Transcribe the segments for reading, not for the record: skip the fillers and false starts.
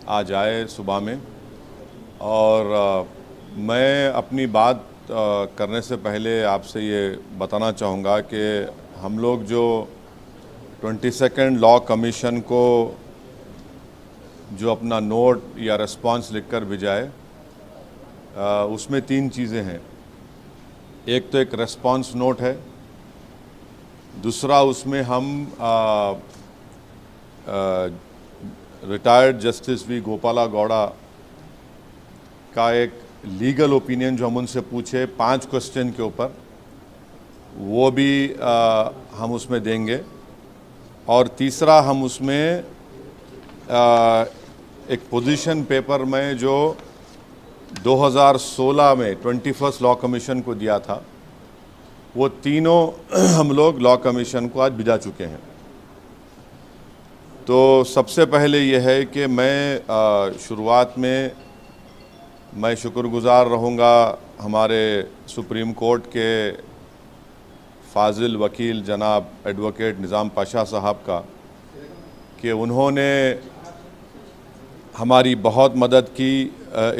आज आए सुबह में। और मैं अपनी बात करने से पहले आपसे ये बताना चाहूँगा कि हम लोग जो 22nd लॉ कमीशन को जो अपना नोट या रिस्पांस लिखकर भिजाए, उसमें 3 चीज़ें हैं। एक तो एक रिस्पांस नोट है, दूसरा उसमें हम retired justice we Gopala Gowda का एक लीगल ओपिनियन जो हम उनसे पूछे 5 क्वेश्चन के ऊपर, वो भी हम उसमें देंगे। और तीसरा हम उसमें एक पोजीशन पेपर में जो 2016 में 21st लॉ कमीशन को दिया था, वो तीनों हम लोग लॉ कमीशन को आज भिजा चुके हैं। तो सबसे पहले ये है कि मैं शुरुआत में मैं शुक्रगुज़ार रहूँगा हमारे सुप्रीम कोर्ट के फाजिल वकील जनाब एडवोकेट निज़ाम पाशा साहब का कि उन्होंने हमारी बहुत मदद की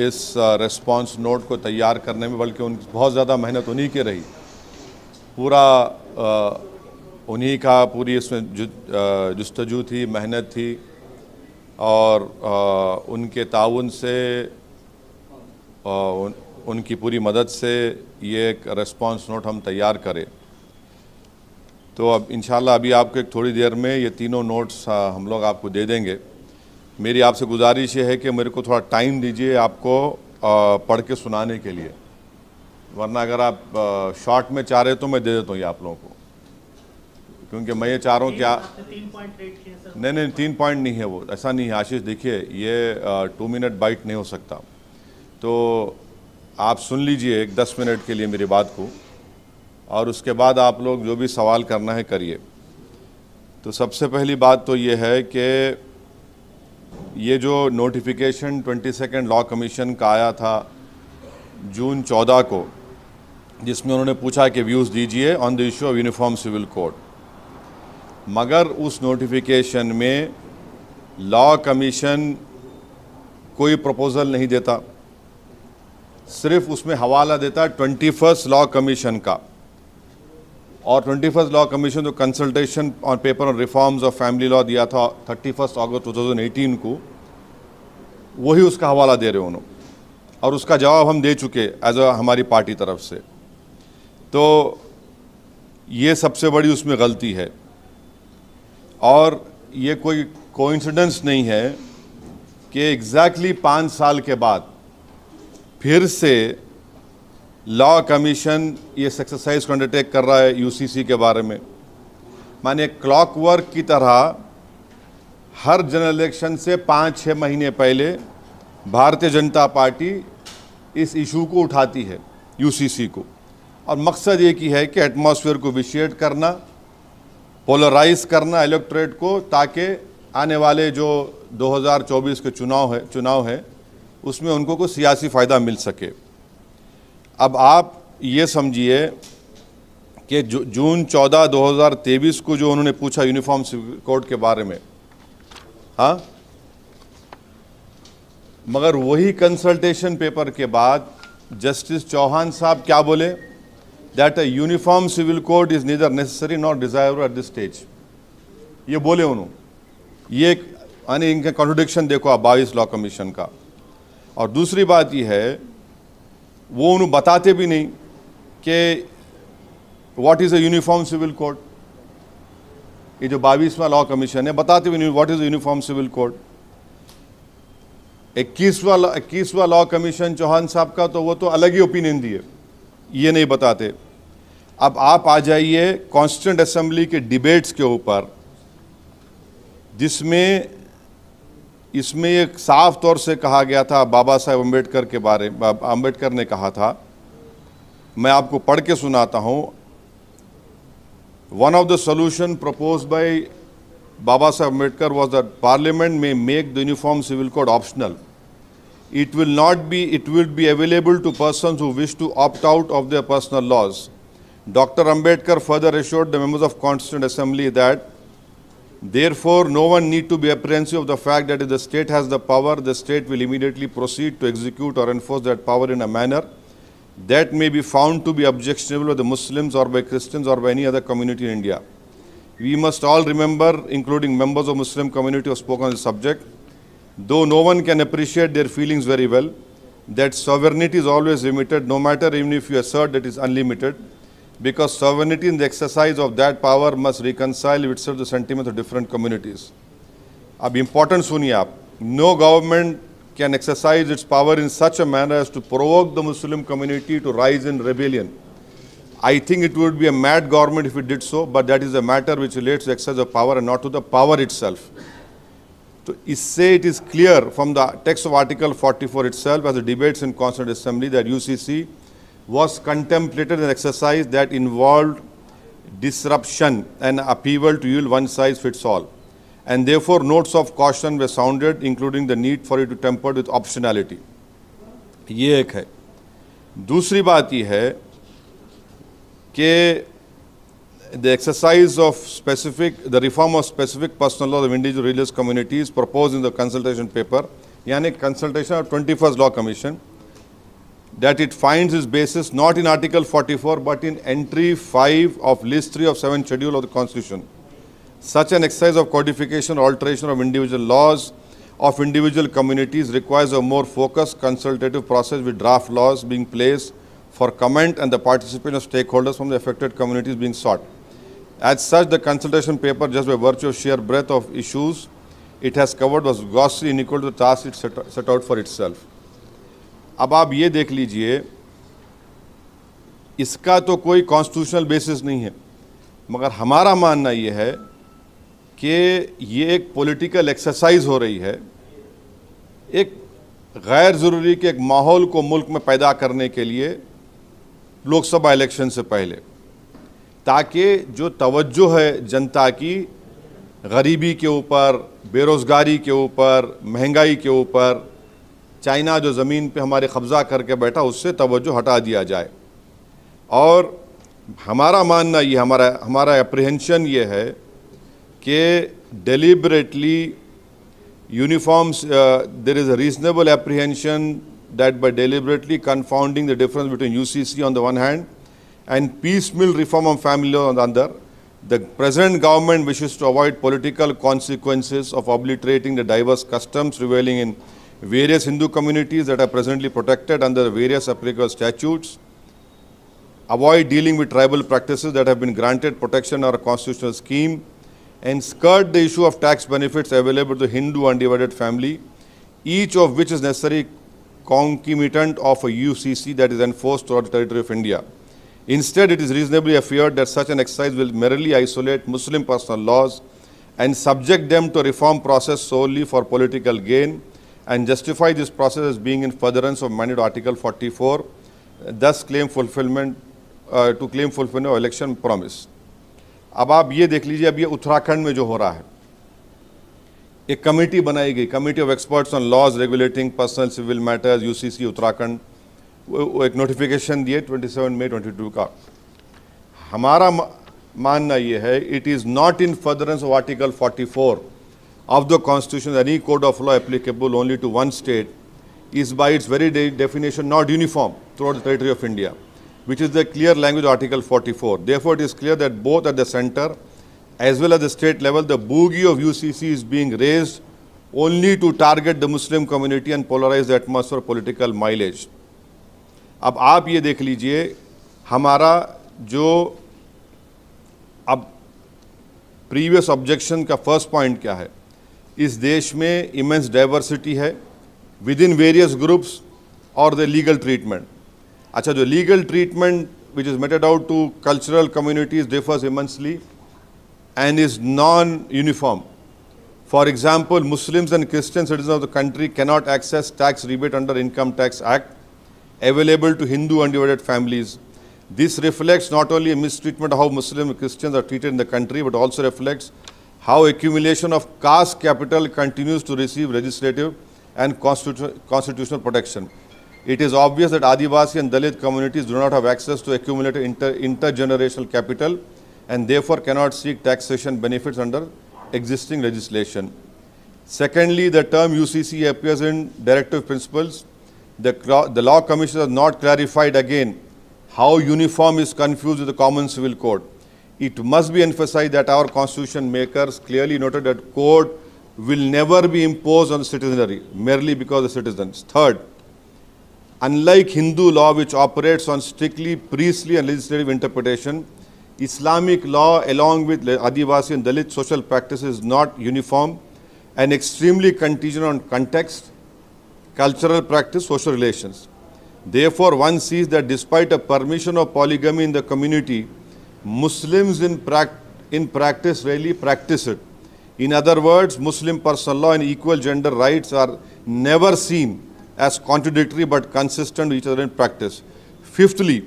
इस रिस्पांस नोट को तैयार करने में, बल्कि उन बहुत ज़्यादा मेहनत उन्हीं की रही। पूरा उन्हीं का पूरी इसमें जुस्तजू थी, मेहनत थी, और उनके ताउन से उनकी पूरी मदद से ये एक रिस्पांस नोट हम तैयार करें। तो अब इंशाल्लाह अभी आपको एक थोड़ी देर में ये तीनों नोट्स हम लोग आपको दे देंगे। मेरी आपसे गुजारिश ये है कि मेरे को थोड़ा टाइम दीजिए आपको पढ़ के सुनाने के लिए, वरना अगर आप शॉर्ट में चाह रहे तो मैं दे देता हूँ ये आप लोगों को, क्योंकि मैं ये चाह रहा हूँ कि नहीं 3 पॉइंट नहीं है, वो ऐसा नहीं है आशीष। देखिए ये 2 मिनट बाइट नहीं हो सकता, तो आप सुन लीजिए एक 10 मिनट के लिए मेरी बात को, और उसके बाद आप लोग जो भी सवाल करना है करिए। तो सबसे पहली बात तो ये है कि ये जो नोटिफिकेशन 22nd लॉ कमीशन का आया था जून 14 को, जिसमें उन्होंने पूछा कि व्यूज़ दीजिए on the issue of uniform civil code, मगर उस नोटिफिकेशन में लॉ कमीशन कोई प्रपोज़ल नहीं देता, सिर्फ उसमें हवाला देता 21st लॉ कमीशन का। और 21st लॉ कमीशन जो consultation on paper on reforms of family law दिया था 31 अगस्त 2018 को, वही उसका हवाला दे रहे उन्होंने, और उसका जवाब हम दे चुके एज हमारी पार्टी तरफ से। तो ये सबसे बड़ी उसमें गलती है, और ये कोई कोइंसिडेंस नहीं है कि एग्जैक्टली 5 साल के बाद फिर से लॉ कमीशन ये एक्सरसाइज को अंडरटेक कर रहा है यूसीसी के बारे में। माने क्लॉकवर्क की तरह हर जनरल इलेक्शन से 5-6 महीने पहले भारतीय जनता पार्टी इस इशू को उठाती है यूसीसी को, और मकसद एक ही है कि एटमॉस्फेयर को विशिएट करना, पोलराइज करना इलेक्टोरेट को, ताकि आने वाले जो 2024 के चुनाव है उसमें उनको कोई सियासी फ़ायदा मिल सके। अब आप ये समझिए कि जून 14, 2023 को जो उन्होंने पूछा यूनिफॉर्म सिविल कोड के बारे में, हाँ, मगर वही कंसल्टेशन पेपर के बाद जस्टिस चौहान साहब क्या बोले, that a uniform civil code is neither necessary not desirable at this stage. ये बोले उन्होंने। ये यानी इनका कॉन्ट्रडिक्शन देखो आप 22 लॉ कमीशन का। और दूसरी बात ये है, वो उन्हें बताते भी नहीं कि what is a uniform civil code. ये जो 22वां लॉ कमीशन है, बताते भी नहीं what is a uniform civil code. 21वां लॉ कमीशन चौहान साहब का, तो वो तो अलग ही ओपिनियन दिए, ये नहीं बताते। अब आप आ जाइए कॉन्स्टिट्यूएंट असेंबली के डिबेट्स के ऊपर, जिसमें इसमें एक साफ तौर से कहा गया था बाबा साहेब अम्बेडकर के बारे में, अम्बेडकर ने कहा था, मैं आपको पढ़ के सुनाता हूँ। One of the solution proposed by Baba Saheb Ambedkar was that parliament में make the uniform civil code optional. It will be available to persons who wish to opt out of their personal laws. Dr. Ambedkar further assured the members of Constituent Assembly that Therefore, no one need to be apprehensive of the fact that if the state has the power, the state will immediately proceed to execute or enforce that power in a manner that may be found to be objectionable by the Muslims or by Christians or by any other community in India. We must all remember, including members of Muslim community who have spoken on the subject, though no one can appreciate their feelings very well, that sovereignty is always limited, no matter even if you assert that it is unlimited, because sovereignty in the exercise of that power must reconcile with itself the sentiments of different communities. अब important सुनिए आप, no government can exercise its power in such a manner as to provoke the Muslim community to rise in rebellion. I think it would be a mad government if it did so, but that is a matter which relates to exercise of power and not to the power itself. So, इससे it is clear from the text of Article 44 itself, as the debates in Constituent Assembly, that UCC was contemplated an exercise that involved disruption and upheaval to yield one size fits all. And therefore, notes of caution were sounded, including the need for it to temper with optionality. ये एक है. दूसरी बात ये है कि the exercise of the reform of specific personal laws of individual religious communities proposed in the consultation paper, yani consultation of 21st Law Commission, that it finds its basis not in Article 44 but in entry 5 of list 3 of 7th schedule of the Constitution. Such an exercise of codification or alteration of individual laws of individual communities requires a more focused consultative process, with draft laws being placed for comment and the participation of stakeholders from the affected communities being sought. As such, the consultation paper, just by virtue of sheer breadth of issues it has covered, was grossly unequal to the task it set out for itself. अब आप ये देख लीजिए, इसका तो कोई constitutional basis नहीं है, मगर हमारा मानना ये है कि ये एक पॉलिटिकल एक्सरसाइज हो रही है, एक गैर ज़रूरी के एक माहौल को मुल्क में पैदा करने के लिए लोकसभा इलेक्शन से पहले, ताकि जो तवज्जो है जनता की गरीबी के ऊपर, बेरोज़गारी के ऊपर, महंगाई के ऊपर, चाइना जो ज़मीन पे हमारे कब्ज़ा करके बैठा, उससे तवज्जो हटा दिया जाए. और हमारा मानना ये, हमारा एप्रीहेंशन ये है कि deliberately uniforms, there is a reasonable apprehension that by deliberately confounding the difference between UCC on the one hand and piecemeal reform of family law on the other, the present government wishes to avoid political consequences of obliterating the diverse customs prevailing in various Hindu communities that are presently protected under various applicable statutes, avoid dealing with tribal practices that have been granted protection under a constitutional scheme, and skirt the issue of tax benefits available to Hindu undivided family, each of which is necessary concomitant of a UCC that is enforced throughout the territory of India. Instead, it is reasonably feared that such an exercise will merely isolate Muslim personal laws and subject them to a reform process solely for political gain, and justify this process as being in furtherance of mandate Article 44, thus claim fulfillment of election promise. अब आप ये देख लीजिए, अब ये उत्तराखंड में जो हो रहा है, एक कमेटी बनाई गई, committee of experts on laws regulating personal civil matters, UCC Uttarakhand, वो एक नोटिफिकेशन दिए 27 मई 22 का. हमारा मानना ये है, it is not in furtherance of article 44 of the Constitution. Any code of law applicable only to one state is by its very definition not uniform throughout the territory of India, which is the clear language of Article 44. Therefore, it is clear that both at the center as well as the state level, the bogey of UCC is being raised only to target the Muslim community and polarize the atmosphere of political mileage. अब आप ये देख लीजिए, हमारा जो अब previous objection का first point क्या है, इस देश में इमेंस डाइवर्सिटी है विद इन वेरियस ग्रुप्स और द लीगल ट्रीटमेंट. अच्छा, जो legal treatment which is meted out to cultural communities differs immensely and is non uniform. For example, Muslims and Christian citizens of the country cannot access tax rebate under Income Tax Act available to Hindu undivided families. This reflects not only a mistreatment of how Muslim and Christians are treated in the country, but also reflects how accumulation of caste capital continues to receive legislative and constitutional protection. It is obvious that Adivasi and Dalit communities do not have access to accumulated intergenerational capital and therefore cannot seek taxation benefits under existing legislation. Secondly, the term UCC appears in Directive Principles. The Law Commission has not clarified again how uniform is confused with the Common Civil Code. It must be emphasized that our constitution makers clearly noted that code will never be imposed on the citizenry merely because of citizens. Third, unlike Hindu law, which operates on strictly priestly and legislative interpretation, Islamic law, along with Adivasi and Dalit social practices, is not uniform and extremely contingent on context, cultural practice, social relations. Therefore, one sees that despite a permission of polygamy in the community, Muslims in practice rarely practice it. In other words, Muslim personal law and equal gender rights are never seen as contradictory but consistent with each other in practice. Fifthly,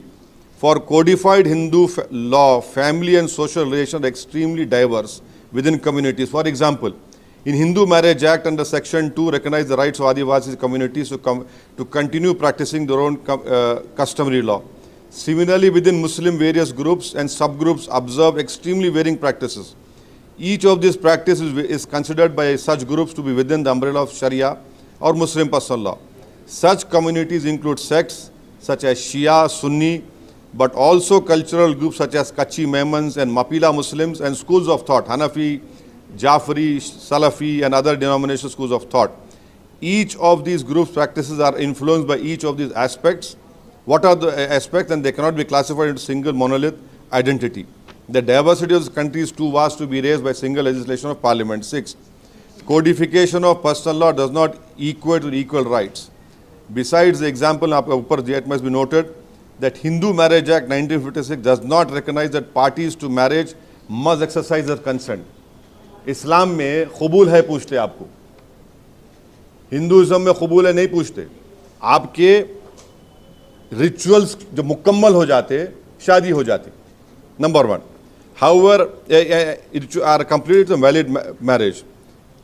for codified Hindu law, family and social relations are extremely diverse within communities. For example, in Hindu Marriage Act under Section 2 recognize the rights of Adivasi communities to continue practicing their own customary law. Similarly, within Muslim various groups and subgroups observe extremely varying practices. Each of these practices is considered by such groups to be within the umbrella of Sharia or Muslim personal law. Such communities include sects such as Shia, Sunni, but also cultural groups such as Kachi Memons and Mapila Muslims, and schools of thought, Hanafi, Jafri, Salafi, and other denominational schools of thought. Each of these groups' practices are influenced by each of these aspects. What are the aspects? And they cannot be classified into single monolith identity. The diversity of the country is too vast to be raised by single legislation of parliament. 6. Codification of personal law does not equate to equal rights. Besides the example, it must be noted that Hindu Marriage Act 1956 does not recognize that parties to marriage must exercise their consent. इस्लाम में कबूल है पूछते आपको, Hinduism में कबूल है नहीं पूछते, आपके रिचुअल्स जो मुकम्मल हो जाते शादी हो जाती. Number 1. However, it are completed a valid marriage.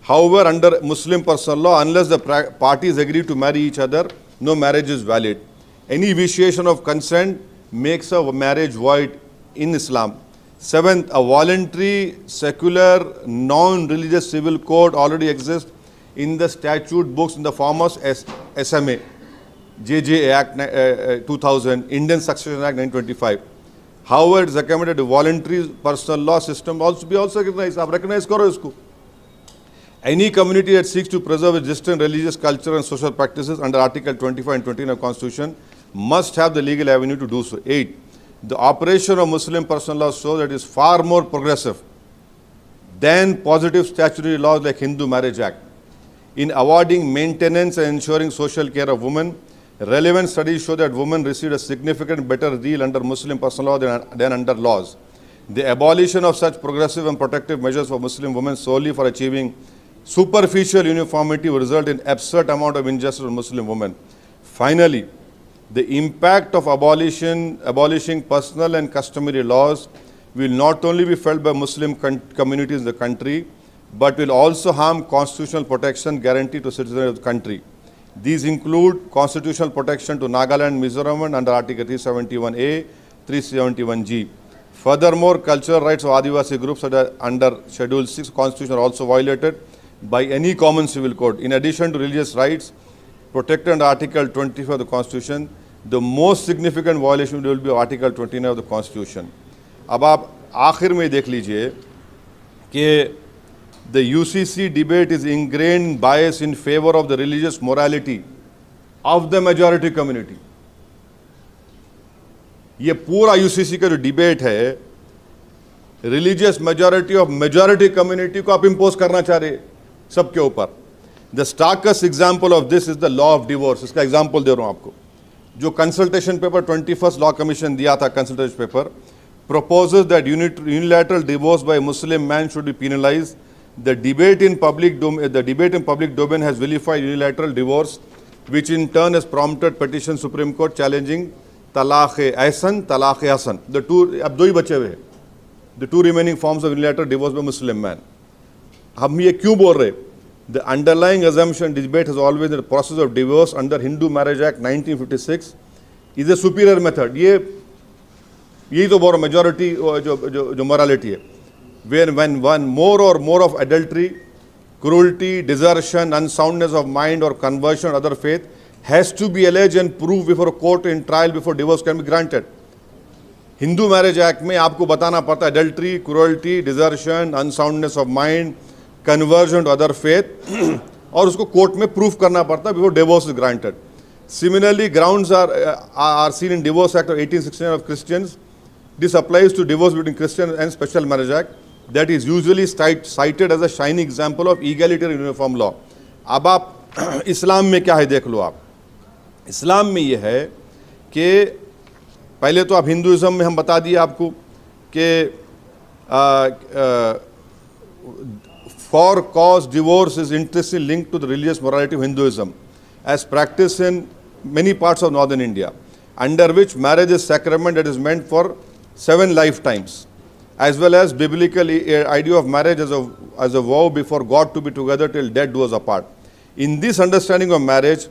However, under Muslim personal law, unless the parties agree to marry each other, no marriage is valid. Any vitiation of consent makes a marriage void in Islam. 7th, a voluntary, secular, non-religious civil code already exists in the statute books in the form of SMA, JJ Act 2000, Indian Succession Act 1925. However, it is recommended a voluntary personal law system also be recognized. आप recognize करो इसको. Any community that seeks to preserve its distinct religious, cultural and social practices under Article 25 and 29 of the Constitution must have the legal avenue to do so. 8. The operation of Muslim personal law shows that it is far more progressive than positive statutory laws like Hindu Marriage Act. In awarding maintenance and ensuring social care of women, relevant studies show that women received a significant better deal under Muslim personal law than under laws. The abolition of such progressive and protective measures for Muslim women solely for achieving superficial uniformity will result in absurd amount of injustice on Muslim women. Finally, the impact of abolishing personal and customary laws will not only be felt by Muslim communities in the country, but will also harm constitutional protection guaranteed to citizens of the country. These include constitutional protection to Nagaland, Mizoram under Article 371A, 371G. Furthermore, cultural rights of Adivasi groups under Schedule 6 Constitution are also violated by any common civil code. In addition to religious rights protected under Article 25 of the Constitution, the most significant violation will be Article 29 of the Constitution. अब आप आखिर में देख लीजिए कि the UCC debate is ingrained bias in favor of the religious morality of the majority community. ये पूरा UCC का जो डिबेट है religious majority of majority community को आप इम्पोज करना चाह रहे सबके ऊपर. The starkest example of this is the law of divorce. इसका एग्जाम्पल दे रहा हूं आपको. जो consultation paper 21st law commission दिया था, consultation paper proposes that unilateral divorce by a Muslim man should be penalized. The debate in public domain has vilified unilateral divorce, which in turn has prompted petition Supreme Court challenging talaq-e-ahsan, talaq-e-hasan. The two, अब दो ही बचे हुए हैं. The two remaining forms of unilateral divorce by Muslim man. हम ये क्यों बोल रहे? The underlying assumption debate has always been the process of divorce under Hindu Marriage Act 1956 is a superior method. यही तो बोल रहा मेजॉरिटी जो मोरालिटी है. when one more or more of adultery, cruelty, desertion, unsoundness of mind or conversion or other faith has to be alleged and proved before a court in trial before divorce can be granted. Hindu marriage act में आपको बताना पड़ता है adultery, cruelty, desertion, unsoundness of mind, conversion to other faith, और उसको court में proof करना पड़ता है before divorce is granted. Similarly, grounds are seen in Divorce Act of 1869 of Christians. This applies to divorce between Christian and Special Marriage Act. That is usually cited as a shining example of egalitarian uniform law. अब आप इस्लाम में क्या है देख लो आप. इस्लाम में ये है कि पहले तो आप हिंदुइज्म में हम बता दिए आपको कि for cause divorce is intrinsically linked to the religious morality of Hinduism as practiced in many parts of northern India, under which marriage is sacrament that is meant for 7 lifetimes, as well as biblical idea of marriage as a vow before God to be together till death do us apart. In this understanding of marriage,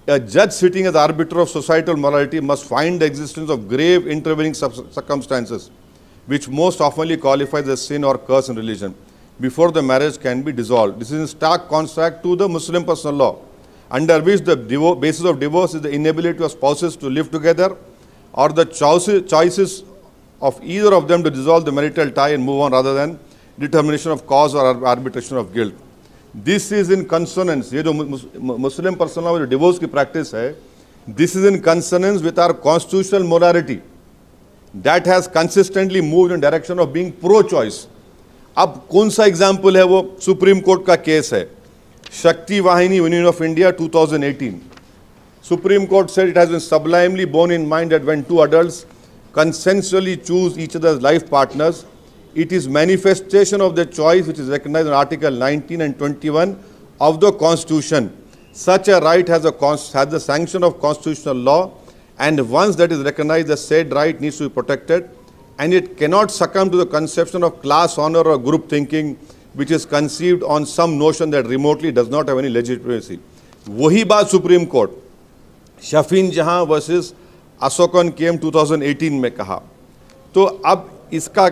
a judge sitting as arbiter of societal morality must find the existence of grave intervening circumstances which most oftenly qualifies as sin or curse in religion before the marriage can be dissolved. This is in stark contrast to the Muslim personal law, under which the basis of divorce is the inability of spouses to live together or the choices of either of them to dissolve the marital tie and move on rather than determination of cause or arbitration of guilt. This is in consonance, ये जो मुस्लिम personal law में जो divorce की practice है, this is in consonance with our constitutional morality that has consistently moved in direction of being pro-choice. अब कौन सा example है वो सुप्रीम कोर्ट का केस है, शक्ति वाहिनी union of India 2018. Supreme Court said it has been sublimely borne in mind that when two adults consensually choose each other's life partners, it is manifestation of their choice which is recognized in Article 19 and 21 of the Constitution. Such a right has the sanction of constitutional law, and once that is recognized, the said right needs to be protected, and it cannot succumb to the conception of class honor or group thinking, which is conceived on some notion that remotely does not have any legitimacy. वही बात supreme court Sherfane जहां versus Ashokan केम 2018 में कहा. तो अब इसका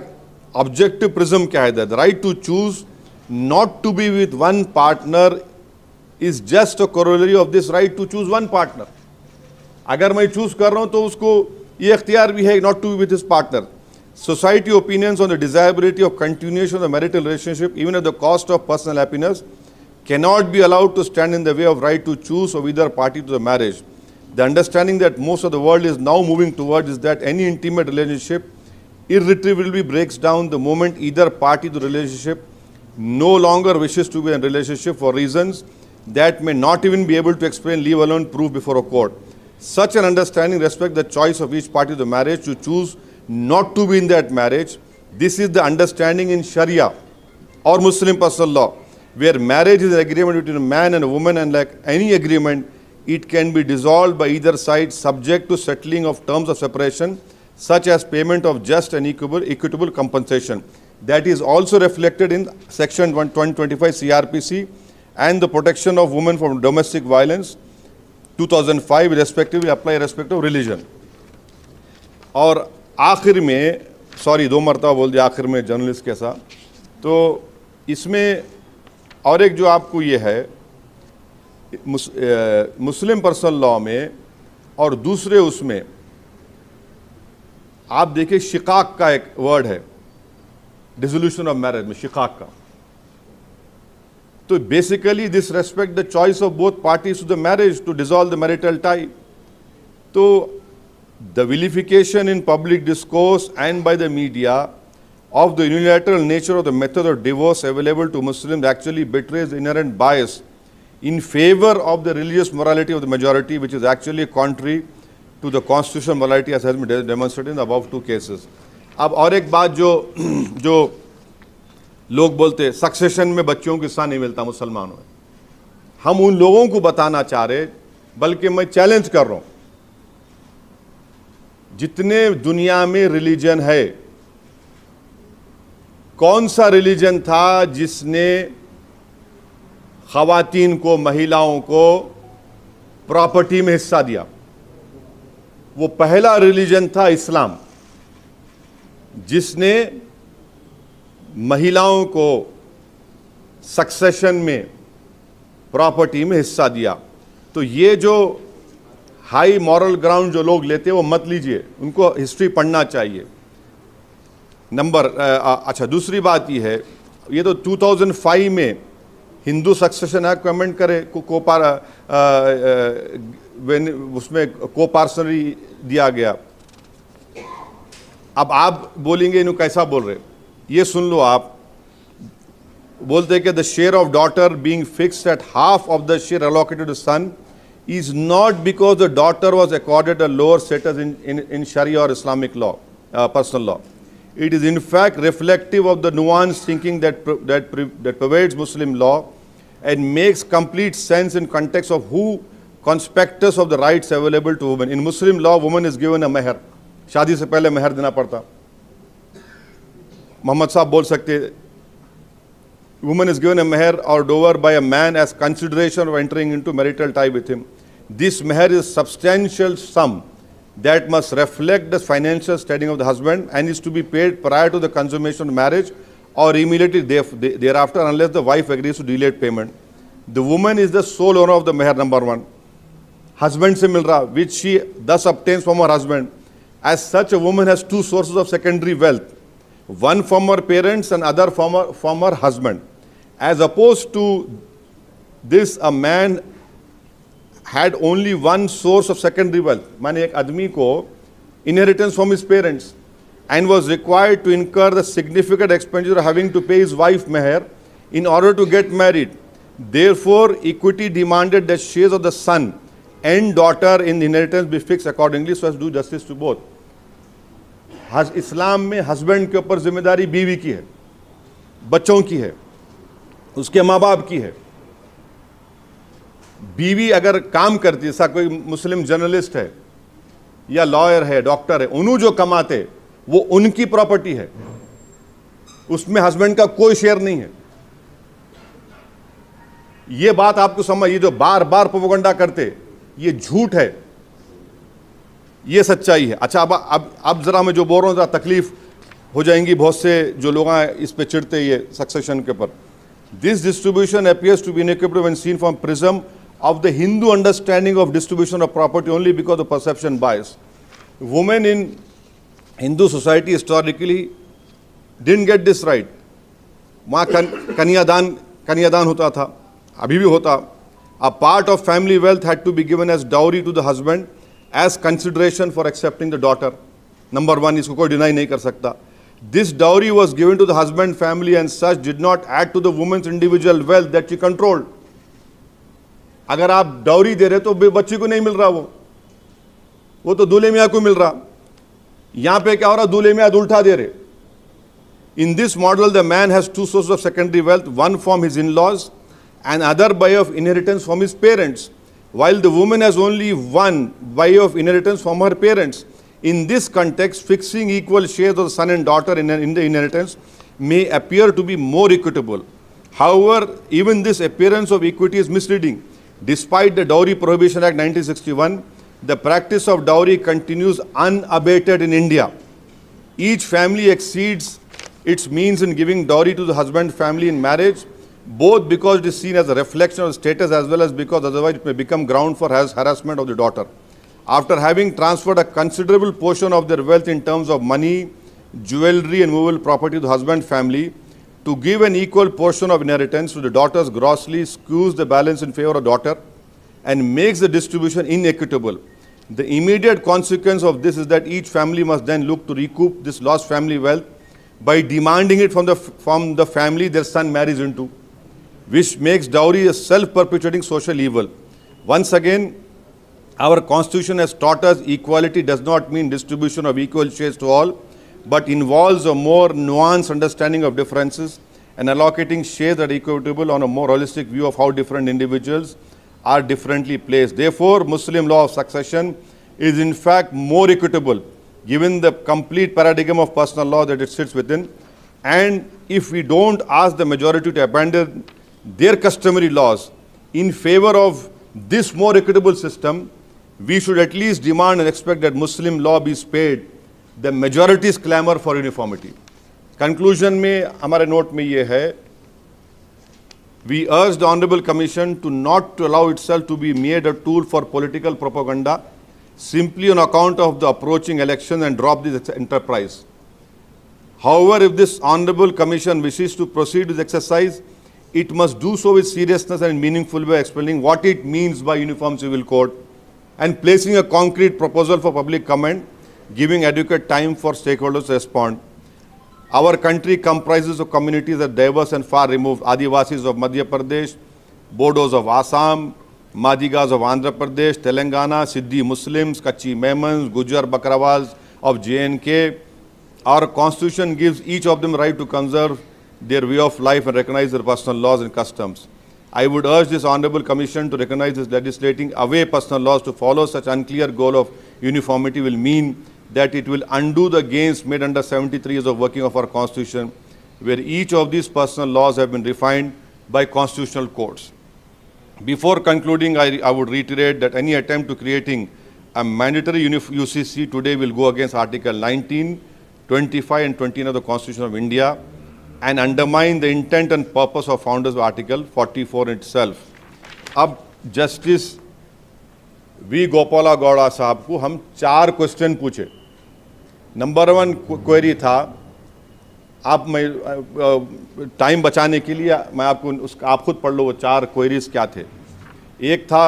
objective prism क्या है? The right to choose not to be with one partner is just a corollary of this right to choose one partner. अगर मैं चूज कर रहा हूं तो उसको ये इख्तियार भी है not to be with his partner. Society opinions on the desirability of continuation of the marital relationship, even at the cost of personal happiness, cannot be allowed to stand in the way of right to choose of either party to the marriage. The understanding that most of the world is now moving towards is that any intimate relationship irretrievably breaks down the moment either party to the relationship no longer wishes to be in a relationship for reasons that may not even be able to explain, leave alone proof before a court. Such an understanding respects the choice of each party to the marriage to choose not to be in that marriage. This is the understanding in Sharia or Muslim personal law, where marriage is an agreement between a man and a woman, and like any agreement, it can be dissolved by either side subject to settling of terms of separation, such as payment of just and equitable compensation. That is also reflected in section 125 CRPC and the protection of women from domestic violence 2005 respectively apply respect of religion. और आखिर में, sorry 2 मरतबा बोल दिया आखिर में journalist के साथ, तो इसमें और एक जो आपको ये है मुस्लिम पर्सनल लॉ में और दूसरे उसमें आप देखिए शिकाक का एक वर्ड है डिसोल्यूशन ऑफ मैरिज में, शिकाक का. तो basically this respect the choice of both parties to the marriage to dissolve the marital tie. तो the vilification in public discourse and by the media of the unilateral nature of the method of divorce available to Muslims actually betrays inherent bias in favor of the religious morality of the majority, which is actually contrary to the constitutional morality as has been demonstrated in the above 2 cases. अब और एक बात जो लोग बोलते हैं succession में बच्चों को हिस्सा नहीं मिलता मुसलमानों में, हम उन लोगों को बताना चाह रहे, बल्कि मैं चैलेंज कर रहा हूं, जितने दुनिया में रिलीजन है, कौन सा रिलीजन था जिसने खवातीन को, महिलाओं को प्रॉपर्टी में हिस्सा दिया? वो पहला रिलीजन था इस्लाम, जिसने महिलाओं को सक्सेशन में प्रॉपर्टी में हिस्सा दिया। तो ये जो हाई मॉरल ग्राउंड जो लोग लेते हैं वो मत लीजिए, उनको हिस्ट्री पढ़ना चाहिए। अच्छा, दूसरी बात ये है, ये तो 2005 में हिंदू सक्सेशन एक्ट को अमेंड करे, उसमें कोपार्सनरी दिया गया। अब आप बोलेंगे इन्हों कैसा बोल रहे, ये सुन लो आप। बोलते हैं कि the share of daughter being fixed at half of the share allocated to son is not because the daughter was accorded a lower status in Sharia or Islamic law, personal law. It is in fact reflective of the nuanced thinking that pervades Muslim law and makes complete sense in context of who conspectus of the rights available to women. In Muslim law, woman is given a meher. शादी से पहले मेहर देना पड़ता। मोहम्मद साहब बोल सकते, woman is given a meher or dower by a man as consideration of entering into marital tie with him. This meher is a substantial sum that must reflect the financial standing of the husband and is to be paid prior to the consummation of marriage or immediately thereafter unless the wife agrees to delayed payment. The woman is the sole owner of the meher, number one. Husband se mil raha, which she thus obtains from her husband. As such, a woman has two sources of secondary wealth, one from her parents and other from her husband. As opposed to this, a man had only one source of secondary wealth. माने एक आदमी को inheritance from his parents and was required to incur the significant expenditure of having to pay his wife meher in order to get married. Therefore, equity demanded that shares of the son and daughter in the inheritance be fixed accordingly so as to do justice to both. इस्लाम में husband के ऊपर जिम्मेदारी बीवी की है, बच्चों की है, उसके माँ बाप की है। बीवी अगर काम करती है, ऐसा कोई मुस्लिम जर्नलिस्ट है या लॉयर है, डॉक्टर है, उन्हों जो कमाते वो उनकी प्रॉपर्टी है, उसमें हस्बैंड का कोई शेयर नहीं है। ये बात आपको समझ, ये जो बार बार प्रोपेगेंडा करते ये झूठ है, ये सच्चाई है। अच्छा, अब जरा मैं जो बोल रहा हूं जरा तकलीफ हो जाएंगी बहुत से जो लोग इस पे चिढ़ते ये सक्सेशन के ऊपर। This distribution appears to be inequitable when seen from prism of the Hindu understanding of distribution of property only because of perception bias. Women in Hindu society historically didn't get this right. वहाँ कन्यादान होता था, अभी भी होता। A part of family wealth had to be given as dowry to the husband as consideration for accepting the daughter. Number one, इसको कोई deny नहीं कर सकता। This dowry was given to the husband family and such did not add to the woman's individual wealth that she controlled. अगर आप dowry दे रहे तो बच्ची को नहीं मिल रहा, वो तो दूल्हे मियाँ को मिल रहा। यहाँ पे क्या हो रहा, दूल्हे मियाँ उल्टा दे रहे। In this model, the man has two sources of secondary wealth, one from his in-laws and other by of inheritance from his parents, while the woman has only one by of inheritance from her parents. In this context, fixing equal shares of the son and daughter in the inheritance may appear to be more equitable. However, even this appearance of equity is misleading. Despite the Dowry Prohibition Act 1961, the practice of dowry continues unabated in India. Each family exceeds its means in giving dowry to the husband family in marriage, both because it is seen as a reflection of status as well as because otherwise it may become ground for harassment of the daughter. After having transferred a considerable portion of their wealth in terms of money, jewelry and movable property to the husband family, to give an equal portion of inheritance to the daughters grossly skews the balance in favor of daughter and makes the distribution inequitable. The immediate consequence of this is that each family must then look to recoup this lost family wealth by demanding it from the family their son marries into, which makes dowry a self-perpetuating social evil. Once again, our constitution has taught us equality does not mean distribution of equal shares to all, but involves a more nuanced understanding of differences and allocating shares that are equitable on a more holistic view of how different individuals are differently placed. Therefore, Muslim law of succession is in fact more equitable given the complete paradigm of personal law that it sits within. And if we don't ask the majority to abandon their customary laws in favor of this more equitable system, we should at least demand and expect that Muslim law be spared the majority's clamor for uniformity. Conclusion में हमारे note में ये है, we urge the Honorable Commission to not to allow itself to be made a tool for political propaganda simply on account of the approaching election and drop this enterprise. However, if this Honorable Commission wishes to proceed with exercise, it must do so with seriousness and meaningful way, explaining what it means by Uniform Civil Code and placing a concrete proposal for public comment, giving adequate time for stakeholders to respond. Our country comprises of communities that are diverse and far removed. Adivasis of Madhya Pradesh, Bodos of Assam, Madigas of Andhra Pradesh, Telangana, Siddhi Muslims, Kachi Memons, Gujar Bakrawals of J&K. Our constitution gives each of them right to conserve their way of life and recognize their personal laws and customs. I would urge this Honorable Commission to recognize this legislating away personal laws to follow such unclear goal of uniformity will mean that it will undo the gains made under 73 years of working of our Constitution, where each of these personal laws have been refined by constitutional courts. Before concluding, I would reiterate that any attempt to creating a mandatory UCC today will go against Article 19, 25 and 29 of the Constitution of India and undermine the intent and purpose of founders of Article 44 itself. अब justice V Gopala Gowda साहब को हम 4 question पूछे। Number 1 query था, time बचाने के लिए मैं आपको आप खुद पढ़ लो वो 4 क्वेरीज क्या थे। एक था,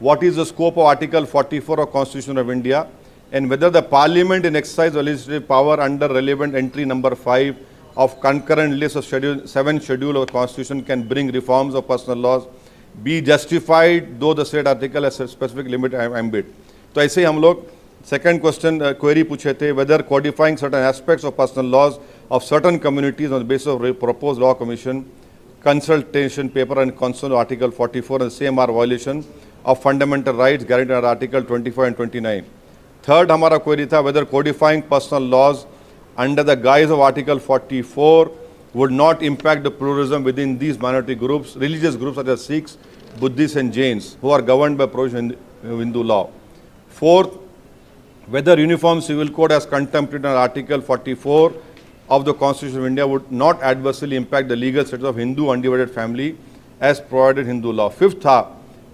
what is the scope of article 44 of constitution of India and whether the parliament in exercise of legislative power under relevant entry number 5 of concurrent list of seven schedule of the constitution can bring reforms of personal laws be justified though the said article has a specific limit ambit. तो ऐसे ही हम लोग second question query पूछे थे, whether codifying certain aspects of personal laws of certain communities on the basis of proposed law commission consultation paper and concern of article 44 and same are violation of fundamental rights guaranteed under article 25 and 29. Third हमारा query था, whether codifying personal laws under the guise of Article 44 would not impact the pluralism within these minority groups, religious groups such as Sikhs, Buddhists and Jains, who are governed by provision in Hindu law. Fourth, whether Uniform Civil Code as contemplated under Article 44 of the Constitution of India would not adversely impact the legal status of Hindu undivided family as provided in Hindu law. Fifth,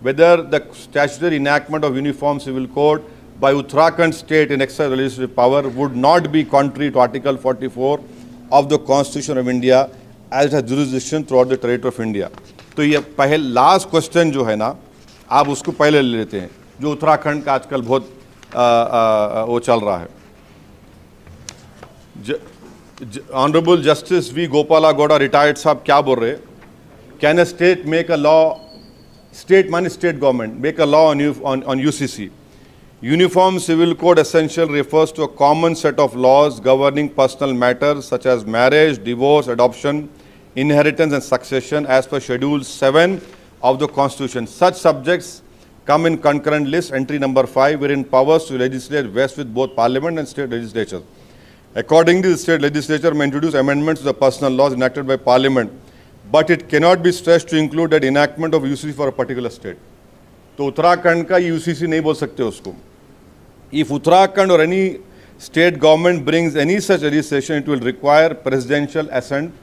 whether the statutory enactment of Uniform Civil Code by Uttarakhand state in exercise of legislative power would not be contrary to Article 44 of the Constitution of India as it has jurisdiction throughout the territory of India. तो ये पहले last question जो है ना, आप उसको पहले ले लेते हैं, जो उत्तराखंड का आजकल बहुत वो चल रहा है। Honourable justice we Gopala Gowda retired साहब क्या बोल रहे, can a state make a law, state माने state government, make a law on UCC. Uniform Civil Code essential refers to a common set of laws governing personal matters such as marriage, divorce, adoption, inheritance and succession as per Schedule 7 of the Constitution. Such subjects come in concurrent list entry number 5 wherein powers to legislate vest with both Parliament and state legislatures. Accordingly, the state legislature may introduce amendments to the personal laws enacted by Parliament, but it cannot be stretched to include that enactment of UCC for a particular state. तो उत्तराखंड का UCC नहीं बोल सकते उसको. If Uttarakhand or any state government brings any such legislation, it will require presidential assent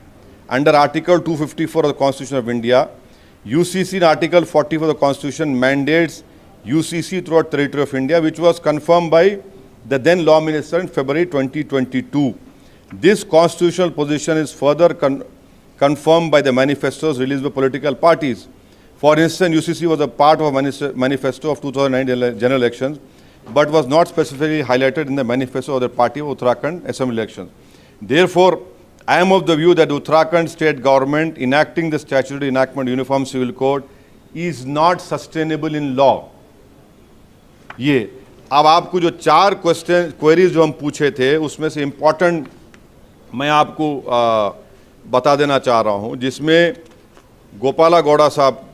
under Article 254 of the Constitution of India. UCC in Article 44 of the Constitution mandates UCC throughout the territory of India, which was confirmed by the then Law Minister in February 2022. This constitutional position is further confirmed by the manifestos released by political parties. For instance, UCC was a part of a manifesto of 2009 general elections, but was not specifically highlighted in the manifesto of the party of Uttarakhand Assembly elections. Therefore, I am of the view that Uttarakhand state government enacting the statutory enactment Uniform Civil Code is not sustainable in law. ये अब आपको जो 4 queries जो हम पूछे थे उसमें से इम्पोर्टेंट मैं आपको बता देना चाह रहा हूँ, जिसमें गोपाला गौड़ा साहब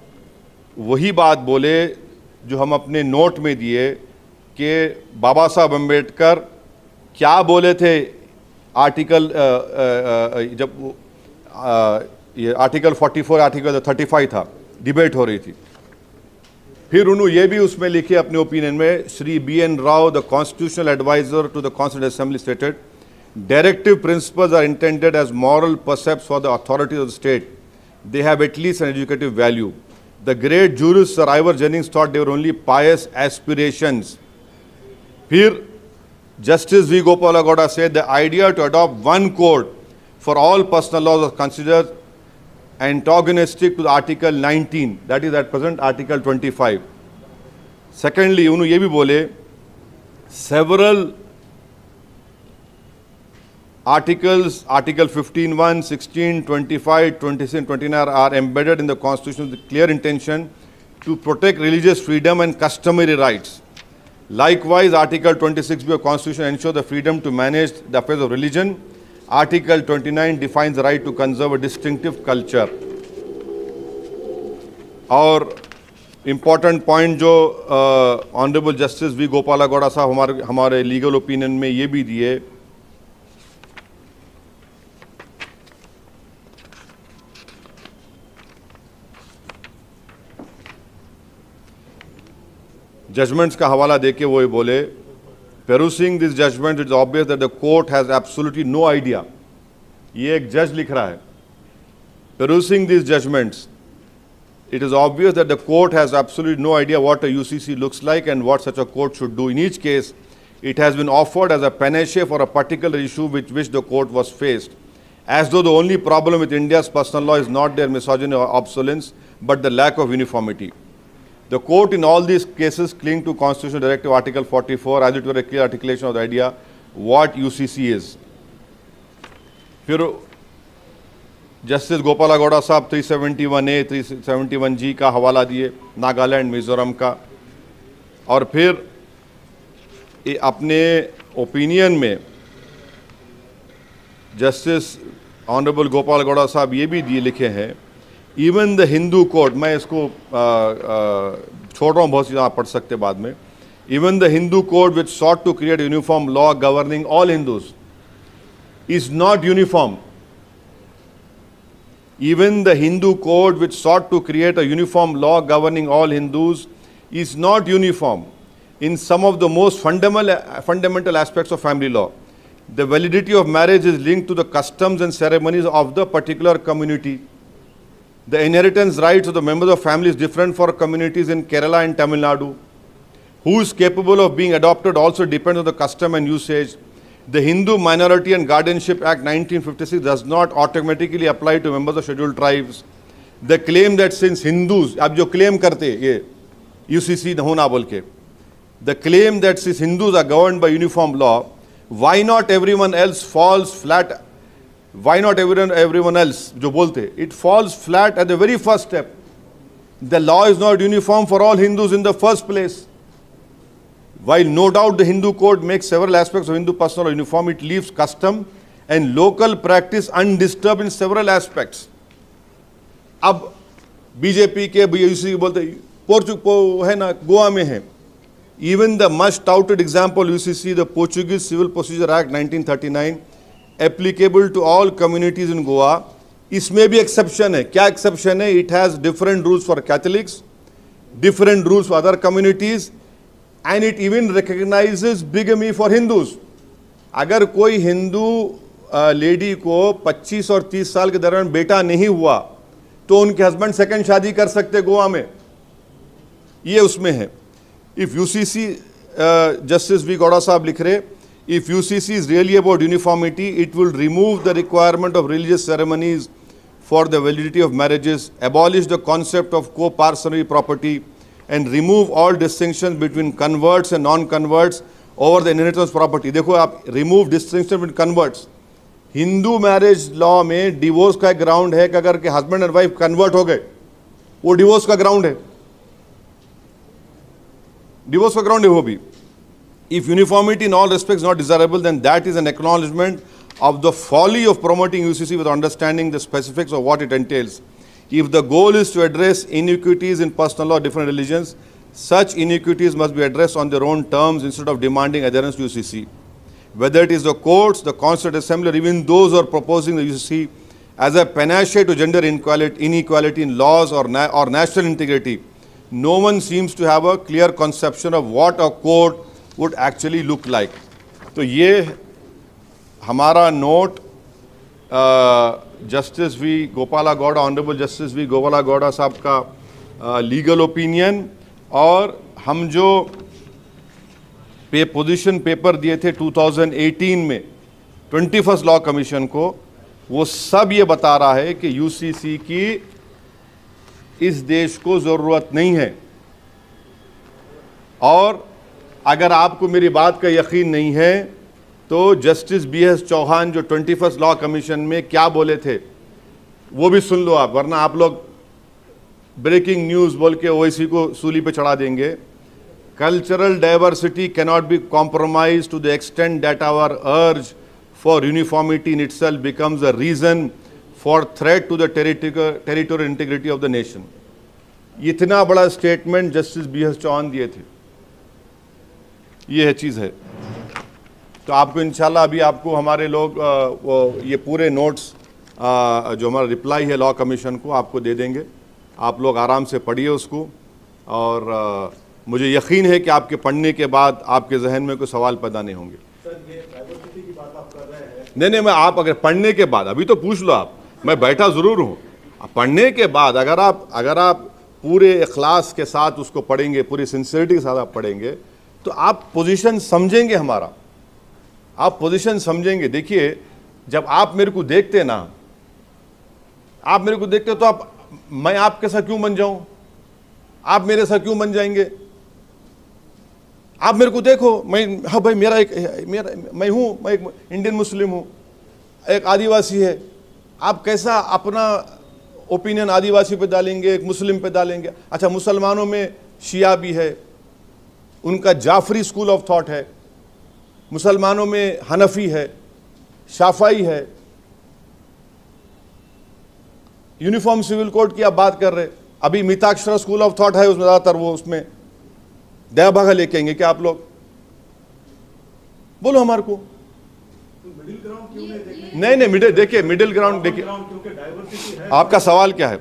वही बात बोले जो हम अपने नोट में दिए कि बाबा साहब अम्बेडकर क्या बोले थे आर्टिकल जब ये आर्टिकल 44 आर्टिकल 35 था, डिबेट हो रही थी। फिर उन्होंने ये भी उसमें लिखे अपने ओपिनियन में, Shri BN Rao, the constitutional adviser to the constituent assembly, stated Directive principles are intended as moral precepts for the authorities of the state. They have at least an educative value. The great jurist Sir Ivor Jennings thought they were only pious aspirations. Here, Justice V. Gopalagowda said the idea to adopt one code for all personal laws was considered antagonistic to the Article 19, that is at present Article 25. Secondly, उन्होंने ये भी बोले, several articles, Article 15(1), 16, 25, 26, and 29 are embedded in the Constitution with clear intention to protect religious freedom and customary rights. Likewise, Article 26b of Constitution ensures the freedom to manage the affairs of religion. Article 29 defines the right to conserve a distinctive culture. और important point जो honourable justice we गोपालागौड़ा साहब हमारे legal opinion में ये भी दिए, judgements का हवाला देके वो ये बोले, perusing this judgment it's obvious that the court has absolutely no idea. ये एक जज लिख रहा है. Perusing these judgments, it is obvious that the court has absolutely no idea what a UCC looks like and what such a court should do. In each case, it has been offered as a panacea for a particular issue with which the court was faced, as though the only problem with India's personal law is not their misogyny or obsolescence, but the lack of uniformity. The court in all these cases cling to Constitutional Directive Article 44 as it were a clear articulation of the idea what UCC is. फिर justice गोपालागौड़ा साहब 371A, 371G का हवाला दिए, नागालैंड, मिजोरम का, और फिर अपने opinion में जस्टिस ऑनरेबल गोपालागौड़ा साहब ये भी दिए लिखे हैं, इवन द हिंदू कोड, मैं इसको छोड़ रहा हूँ, बहुत चीज़ें आप पढ़ सकते बाद में, even the Hindu code which sought to create uniform law governing all Hindus is not uniform. Even the Hindu code which sought to create a uniform law governing all Hindus is not uniform in some of the most fundamental aspects of family law. The validity of marriage is linked to the customs and ceremonies of the particular community. The inheritance rights of the members of family is different for communities in Kerala and Tamil Nadu. Who is capable of being adopted also depends on the custom and usage. The Hindu Minority and Guardianship Act 1956 does not automatically apply to members of scheduled tribes. The claim that since Hindus, अब जो claim करते ये UCC होना बोल के, the claim that since Hindus are governed by uniform law, why not everyone else falls flat? Why not everyone else जो बोलते, it falls flat at the very first step. The law is not uniform for all Hindus in the first place. While no doubt the Hindu code makes several aspects of Hindu personal law uniform, it leaves custom and local practice undisturbed in several aspects. अब BJP के UCC बोलते है ना, गोवा में है. Even the much touted example UCC, the Portuguese Civil Procedure Act 1939, applicable to all communities in Goa, इसमें भी exception है. क्या exception है? It has different rules for Catholics, different rules for other communities, and it even recognizes bigamy for Hindus. अगर कोई Hindu lady को 25 और 30 साल के दौरान बेटा नहीं हुआ तो उनके हस्बैंड सेकंड शादी कर सकते गोवा में, ये उसमें है. If UCC, Justice V. Gowda साहब लिख रहे, if UCC is really about uniformity, it will remove the requirement of religious ceremonies for the validity of marriages, abolish the concept of co-parcenary property, and remove all distinctions between converts and non-converts over the inheritance property. देखो आप remove distinction between converts. Hindu marriage law में divorce का ground है कि अगर के husband and wife convert हो गए, वो डिवोर्स का ग्राउंड है, डिवोर्स का ग्राउंड है वो भी. If uniformity in all respects is not desirable, then that is an acknowledgement of the folly of promoting UCC with understanding the specifics of what it entails. If the goal is to address inequities in personal law of different religions, such inequities must be addressed on their own terms instead of demanding adherence to UCC. Whether it is the courts, the Constituent Assembly, or even those who are proposing the UCC as a panacea to gender inequality in laws or national integrity, no one seems to have a clear conception of what a code would actually look like. तो ये हमारा note justice we Gopala Gowda, honourable justice we Gopala Gowda साहब का legal opinion, और हम जो position paper दिए थे 2018 में 21st लॉ कमीशन को, वो सब ये बता रहा है कि यूसीसी की इस देश को ज़रूरत नहीं है। और अगर आपको मेरी बात का यकीन नहीं है तो जस्टिस BS चौहान जो 21st लॉ कमीशन में क्या बोले थे वो भी सुन लो आप, वरना आप लोग ब्रेकिंग न्यूज़ बोल के ओवैसी को सूली पे चढ़ा देंगे। Cultural diversity cannot be compromise to the extent that our urge for uniformity in itself becomes a reason for threat to the territorial integrity of the nation. इतना बड़ा स्टेटमेंट जस्टिस BS चौहान दिए थे। ये है चीज़ है। तो आपको इंशाल्लाह अभी आपको हमारे लोग ये पूरे नोट्स जो हमारा रिप्लाई है लॉ कमीशन को आपको दे देंगे। आप लोग आराम से पढ़िए उसको, और मुझे यकीन है कि आपके पढ़ने के बाद आपके जहन में कोई सवाल पैदा नहीं होंगे। सर, ये डाइवर्सिटी की बात आप कर रहे हैं। नहीं, मैं आप अगर पढ़ने के बाद, अभी तो पूछ लो आप, मैं बैठा ज़रूर हूँ। पढ़ने के बाद अगर आप पूरे इखलास के साथ उसको पढ़ेंगे, पूरी सिंसियरिटी के साथ आप पढ़ेंगे, तो आप पोजीशन समझेंगे हमारा, आप पोजीशन समझेंगे। देखिए, जब आप मेरे को देखते ना, आप मेरे को देखते तो आप, मैं आपके साथ क्यों बन जाऊं? आप मेरे साथ क्यों बन जाएंगे? आप मेरे को देखो, मैं, हाँ भाई, मैं एक इंडियन मुस्लिम हूँ, एक आदिवासी है। आप कैसा अपना ओपिनियन आदिवासी पे डालेंगे, एक मुस्लिम पे डालेंगे? अच्छा, मुसलमानों में शिया भी है, उनका जाफरी स्कूल ऑफ थॉट है। मुसलमानों में हनफी है, शाफाई है। यूनिफॉर्म सिविल कोड की आप बात कर रहे, अभी मिताक्षरा स्कूल ऑफ थॉट है, उसमें ज़्यादातर वो उसमें दया भागा लेके आएंगे क्या आप लोग? बोलो हमारे को। मिडिल ग्राउंड क्यों नहीं देखने? नहीं, मिडिल ग्राउंड देखिए। क्योंकि डाइवर्सिटी है। आपका सवाल क्या है?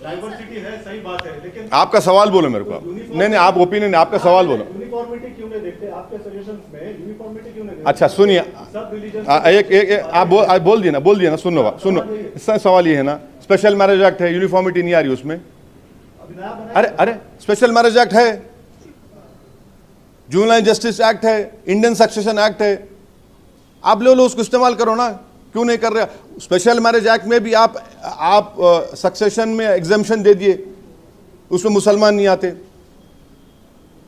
डाइवर्सिटी है, सही बात है, लेकिन आपका सवाल बोलो मेरे को। नहीं, आप ओपिनियन, आपका सवाल बोलो। यूनिफॉर्मिटी क्यों नहीं देखते? आपके सजेशंस में यूनिफॉर्मिटी क्यों नहीं देखते? अच्छा सुनिए, सब रिलीजन एक आप बोल दिए ना, सुनो इसका सवाल ये है ना, स्पेशल मैरिज एक्ट है, यूनिफॉर्मिटी नहीं आ रही उसमें। अरे स्पेशल मैरिज एक्ट है, जुवेनाइल जस्टिस एक्ट है, इंडियन सक्सेशन एक्ट है, आप ले लो, उसको इस्तेमाल करो ना। क्यों नहीं कर रहे? स्पेशल मैरिज एक्ट में भी आप सक्सेशन में एग्जेम्पशन दे दिए, उसमें मुसलमान नहीं आते।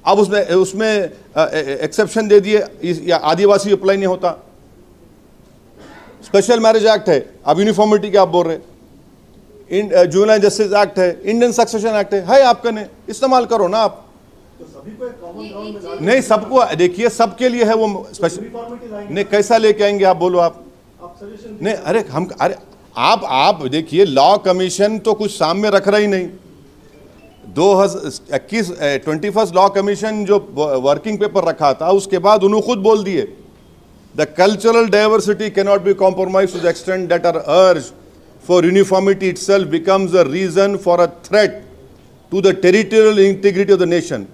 अब उसमें एक्सेप्शन दे दिए, या आदिवासी अप्लाई नहीं होता। स्पेशल मैरिज एक्ट है, अब यूनिफॉर्मिटी के आप बोल रहे। जुवेनाइल जस्टिस एक्ट है, इंडियन सक्सेशन एक्ट है आपका, नहीं इस्तेमाल करो ना आप। तो सभी को एक कॉमन ग्राउंड में नहीं, सबको देखिए, सबके लिए है वो स्पेशल। नहीं, कैसा लेके आएंगे आप? बोलो आप सजेशन नहीं। अरे आप देखिए, लॉ कमीशन तो कुछ सामने रख रहा ही नहीं। 21st लॉ कमीशन जो वर्किंग पेपर रखा था, उसके बाद उन्होंने खुद बोल दिए, the cultural diversity cannot be compromise to the extent that our urge for uniformity itself becomes a reason for a threat to the territorial integrity of the nation.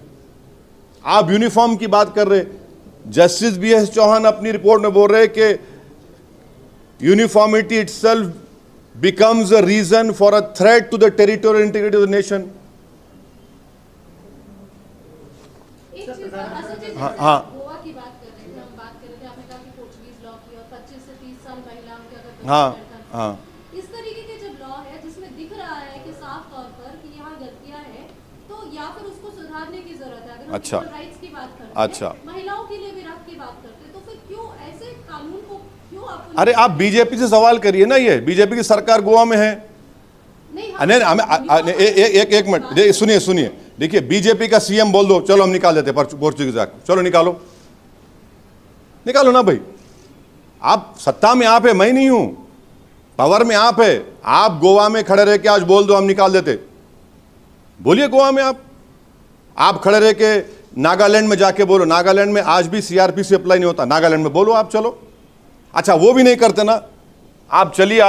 आप यूनिफॉर्म की बात कर रहे। जस्टिस BS चौहान अपनी report में बोल रहे कि uniformity itself becomes a reason for a threat to the territorial integrity of the nation. हाँ, गोवा की बात कर रहे थे, हम बात कर रहे थे, आपने कहा कि पोर्चुगीज लॉ की और 25 से 30 साल महिलाओं के अगर हाँ, इस तरीके के जब लॉ है जिसमें दिख रहा है कि साफ तौर पर कि यहाँ गलतियां हैं, तो या फिर उसको सुधारने की जरूरत है। अगर हम अच्छा, राइट्स की बात करते हैं, अच्छा, महिलाओं के लिए भी हक की बात करते हैं, तो फिर क्यों ऐसे कानून को क्यों आप? अरे आप बीजेपी से सवाल करिए ना, ये बीजेपी की सरकार गोवा में है। नहीं, एक मिनट सुनिए, देखिए, बीजेपी का CM बोल दो, चलो हम निकाल देते पोर्चुगीज एक्ट, चलो निकालो ना भाई। आप सत्ता में आप है, मैं नहीं हूं, पावर में आप है। आप गोवा में खड़े रह के आज बोल दो हम निकाल देते, बोलिए गोवा में आप खड़े रह के नागालैंड में जाके बोलो, नागालैंड में आज भी CRPC अप्लाई नहीं होता, नागालैंड में बोलो आप, चलो। अच्छा, वो भी नहीं करते ना, आप चलिए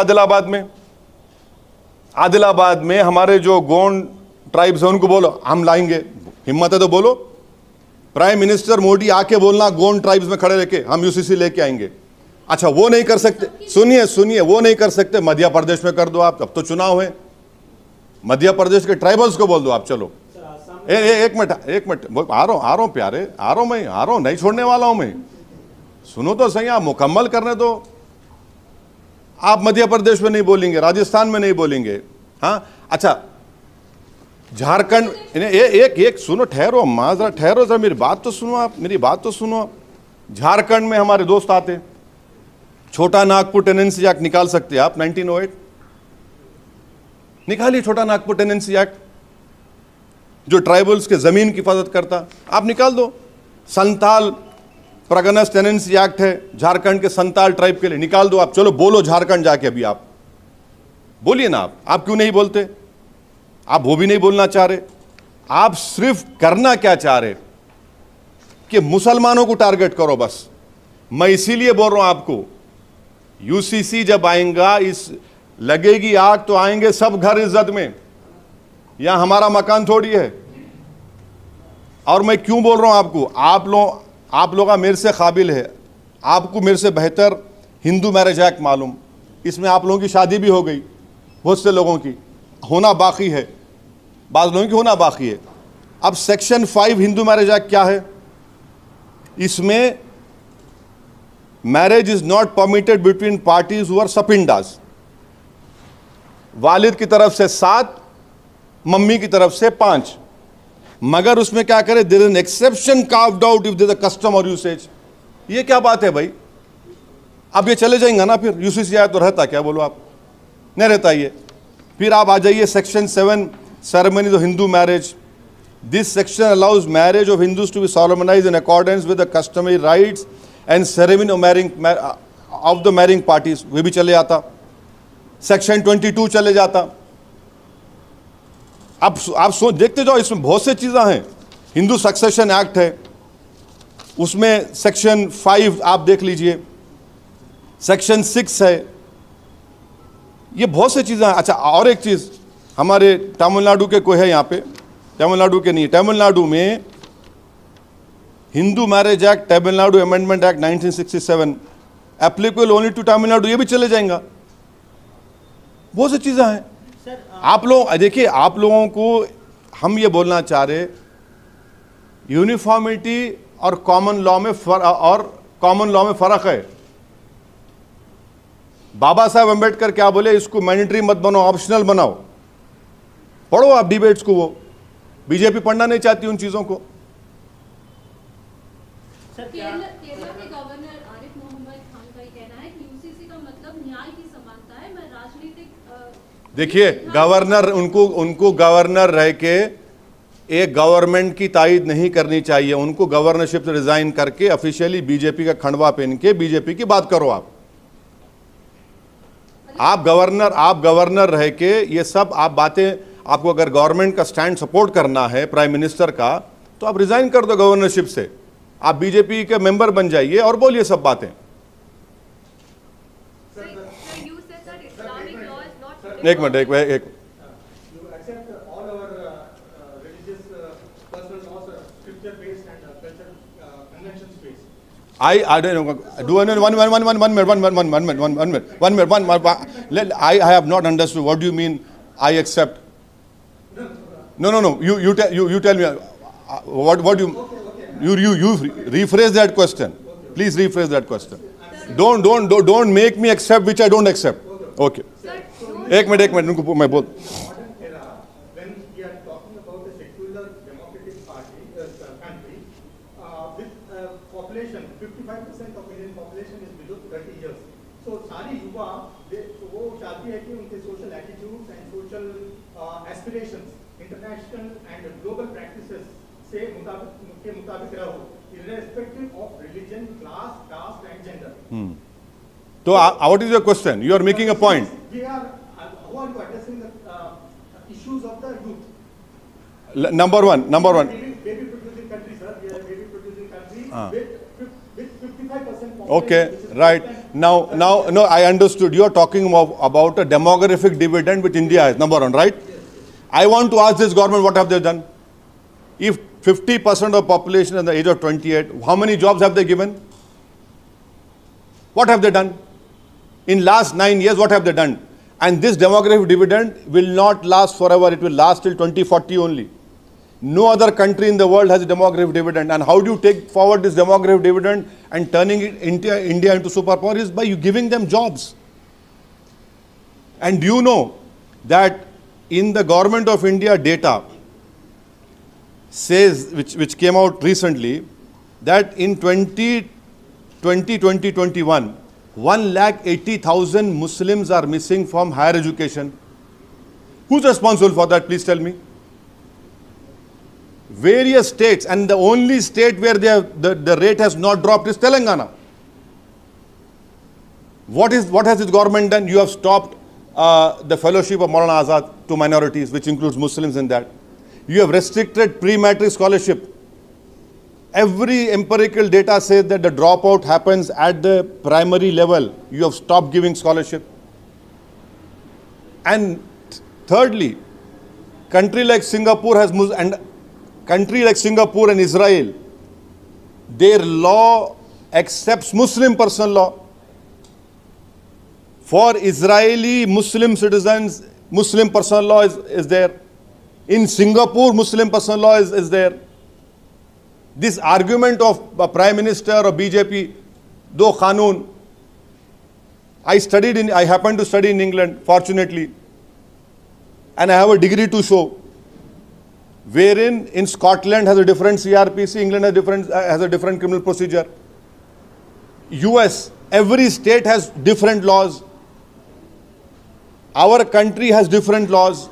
आदिलाबाद में हमारे जो गोंड ट्राइब्स है उनको बोलो हम लाएंगे, हिम्मत है तो बोलो। प्राइम मिनिस्टर मोदी आके बोलना गोंड ट्राइब्स में खड़े रह के हम UCC लेके आएंगे। अच्छा वो नहीं कर सकते, सुनिए सुनिए, वो नहीं कर सकते, मध्य प्रदेश में कर दो आप, अब तो चुनाव है, मध्य प्रदेश के ट्राइबल्स को बोल दो आप। चलो एक मिनट आ रहा हूं प्यारे, आ रहा हूं, नहीं छोड़ने वाला हूं मैं, सुनो तो सही, आप मुकम्मल करने दो। आप मध्य प्रदेश में नहीं बोलेंगे, राजस्थान में नहीं बोलेंगे, हाँ अच्छा झारखंड, एक सुनो, ठहरो माँ जरा, ठहरो जरा, मेरी बात तो सुनो आप, मेरी बात तो सुनो। झारखंड में हमारे दोस्त आते, छोटा नागपुर टेनेंसी एक्ट निकाल सकते हैं आप, 1908 निकालिए, छोटा नागपुर टेनेंसी एक्ट जो ट्राइबल्स के जमीन की हिफाजत करता, आप निकाल दो। संताल प्रगनस टेनेंसी एक्ट है झारखंड के संताल ट्राइब के लिए, निकाल दो आप। चलो बोलो झारखंड जाके, अभी आप बोलिए ना, आप क्यों नहीं बोलते? आप वो भी नहीं बोलना चाह रहे, आप सिर्फ करना क्या चाह रहे कि मुसलमानों को टारगेट करो बस। मैं इसीलिए बोल रहा हूं आपको, यूसीसी जब आएगा, इस लगेगी आग तो आएंगे सब घर इज्जत में, यहां हमारा मकान थोड़ी है। और मैं क्यों बोल रहा हूं आपको, आप लोग मेरे से काबिल है, आपको मेरे से बेहतर हिंदू मैरिज एक्ट मालूम, इसमें आप लोगों की शादी भी हो गई, बहुत से लोगों की होना बाकी है, बाज़ लोगों की होना बाकी है। अब सेक्शन 5 हिंदू मैरिज एक्ट क्या है? इसमें marriage is not permitted between parties who are sapindas, वालिद की तरफ से 7, मम्मी की तरफ से 5, मगर उसमें क्या करे, there is an exception carved out if there is a custom or usage. ये क्या बात है भाई? अब ये चले जाएंगे ना, फिर यूसीसी आया तो रहता क्या, बोलो आप, नहीं रहता ये। फिर आप आ जाइए section 7 ceremonies of Hindu marriage, this section allows marriage of Hindus to be solemnised in accordance with the customary rites and ceremony of marrying of the marrying parties, वे भी चले जाता। सेक्शन 22 चले जाता। आप देखते जाओ, इसमें बहुत सी चीज़ें हैं। हिंदू सक्सेशन एक्ट है, उसमें सेक्शन 5 आप देख लीजिए, सेक्शन 6 है, ये बहुत सी चीज़ें हैं। अच्छा और एक चीज़, हमारे तमिलनाडु के कोई है यहाँ पे, तमिलनाडु के नहीं, तमिलनाडु में Hindu marriage act, Tamil Nadu amendment act 1967 applicable only to Tamil Nadu, ये भी चले जाएगा। बहुत सी चीज़ें हैं। आप लोग देखिए, आप लोगों को हम ये बोलना चाह रहे, यूनिफॉर्मिटी और कॉमन लॉ में फर्क है। बाबा साहब अंबेडकर क्या बोले, इसको मैंडेटरी मत बनाओ, ऑप्शनल बनाओ। पढ़ो आप डिबेट्स को, वो बीजेपी पढ़ना नहीं चाहती उन चीजों को। केरला के गवर्नर आरिफ मोहम्मद खान का कहना है कि यूसीसी का मतलब न्याय की समानता है। मैं राजनीतिक देखिए, गवर्नर उनको गवर्नर रह के एक गवर्नमेंट की तायद नहीं करनी चाहिए, उनको गवर्नरशिप से रिजाइन करके ऑफिशियली बीजेपी का खंडवा पहन के बीजेपी की बात करो। आप गवर्नर रह के ये सब आप बातें, आपको अगर गवर्नमेंट का स्टैंड सपोर्ट करना है प्राइम मिनिस्टर का, तो आप रिजाइन कर दो गवर्नरशिप से, आप बीजेपी के मेंबर बन जाइए और बोलिए सब बातें। एक minute, I don't know. One minute. I have not understood. What do you mean? I accept. No. You tell me. What do you rephrase that question? Please rephrase that question. Don't make me accept which I don't accept. Okay. एक minute उनको मैं बोल। Population 55% of Indian population is below 30 years. So सारी युवा वो चाहती है कि उनके social attitudes and social aspirations, international and global practices से मुताबिक रहो, irrespective of religion, class, caste and gender. So what is your question? You are making a point. How are you addressing the issues of the youth? Number one. Baby producing country, sir. We are a baby producing country with 55% population. Okay, right. Now, no, I understood. You are talking about a demographic dividend which India has, number one, right? Yes. I want to ask this government, what have they done? If 50% of population at the age of 28, how many jobs have they given? What have they done? In last 9 years, what have they done? And this demographic dividend will not last forever. It will last till 2040 only. No other country in the world has a demographic dividend. And how do you take forward this demographic dividend and turning it India into superpower is by you giving them jobs. And do you know that in the government of India data says, which came out recently, that in 2021, 180,000 Muslims are missing from higher education. Who's responsible for that? Please tell me. Various states, and the only state where the rate has not dropped is Telangana. What has this government done? You have stopped the fellowship of Maulana Azad to minorities, which includes Muslims in that. You have restricted pre-matric scholarship. Every empirical data says that the dropout happens at the primary level. You have stopped giving scholarship. And thirdly, country like Singapore and Israel, their law accepts Muslim personal law. For Israeli Muslim citizens, Muslim personal law is there. In Singapore, Muslim personal law is there. This argument of a Prime Minister or BJP, do Qanun. I happened to study in England, fortunately. And I have a degree to show. Wherein in Scotland has a different CRPC, England has a different criminal procedure. US, every state has different laws. Our country has different laws.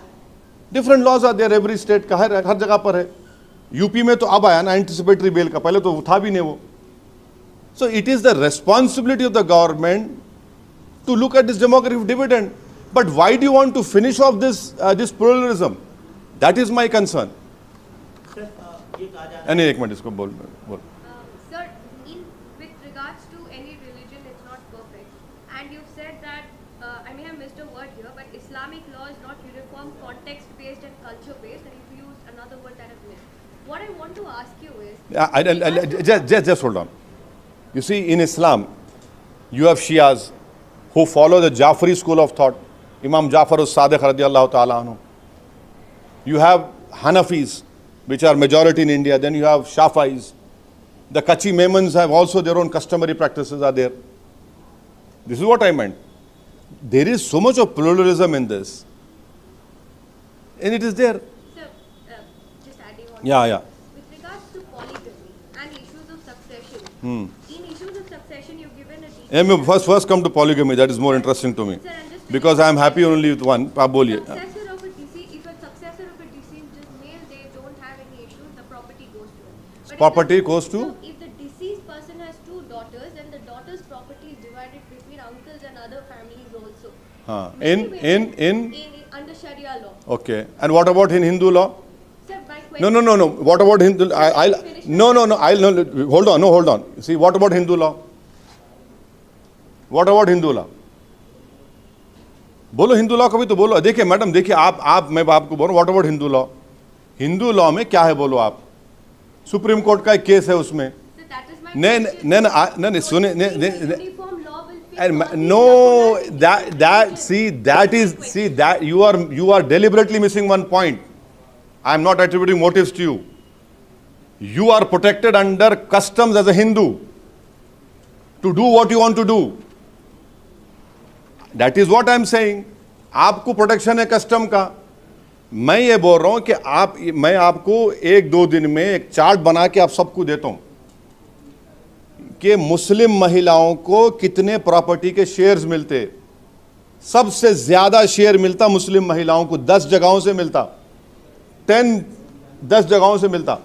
Different laws are there every state का हर जगह पर है. UP में तो अब आया ना anticipatory bell का, पहले तो था भी नहीं वो. So it is the responsibility of the government to look at this demographic dividend. But why do you want to finish off this pluralism? That is my concern. नहीं एक मिनट इसको बोल. Sir, with regards to any religion, it's not perfect. And you've said that, I may have missed a word here, but Islamic law is not uniform, context-based and culture-based, and you've used another word that I've missed. What I want to ask you is... Just hold on. You see, in Islam, you have Shias who follow the Jafri school of thought, Imam Jafar as-Sadiq radiyallahu ta'ala anhu. You have Hanafis, which are majority in India. Then you have Shafais. The Kachi Memons have also their own customary practices are there. This is what I meant. There is so much of pluralism in this. And it is there. Sir, just adding on. Yeah. With regards to polygamy and issues of succession, in issues of succession, you've given a detail. First come to polygamy. That is more interesting to me. Sir, and just because I am happy only with one. Aap boliye. If a successor of a deceased is male, they don't have any issues, the property goes to him. But Property goes to? So if the deceased person has 2 daughters, then the daughter's property is divided between uncles and other families also. Under Sharia law. Okay. And what about in Hindu law? Sir, my question... No. What about Hindu? Hold on. See, what about Hindu law? What about Hindu law? बोलो Hindu law कभी तो बोलो. देखिए madam, देखिए मैं आपको बोल रहा हूँ, what about Hindu law? Hindu law में क्या है बोलो आप? सुप्रीम कोर्ट का एक केस है उसमें. नहीं सुने that you are deliberately missing one point. I am not attributing motives to you. You are protected under customs as a Hindu to do what you want to do. That is what I am saying. आपको protection है custom का. मैं ये बोल रहा हूं कि मैं आपको 1-2 दिन में एक चार्ट बना के आप सबको देता हूं कि मुस्लिम महिलाओं को कितने प्रॉपर्टी के शेयर्स मिलते. सबसे ज्यादा शेयर मिलता मुस्लिम महिलाओं को, 10 जगहों से मिलता. 10 जगहों से मिलता.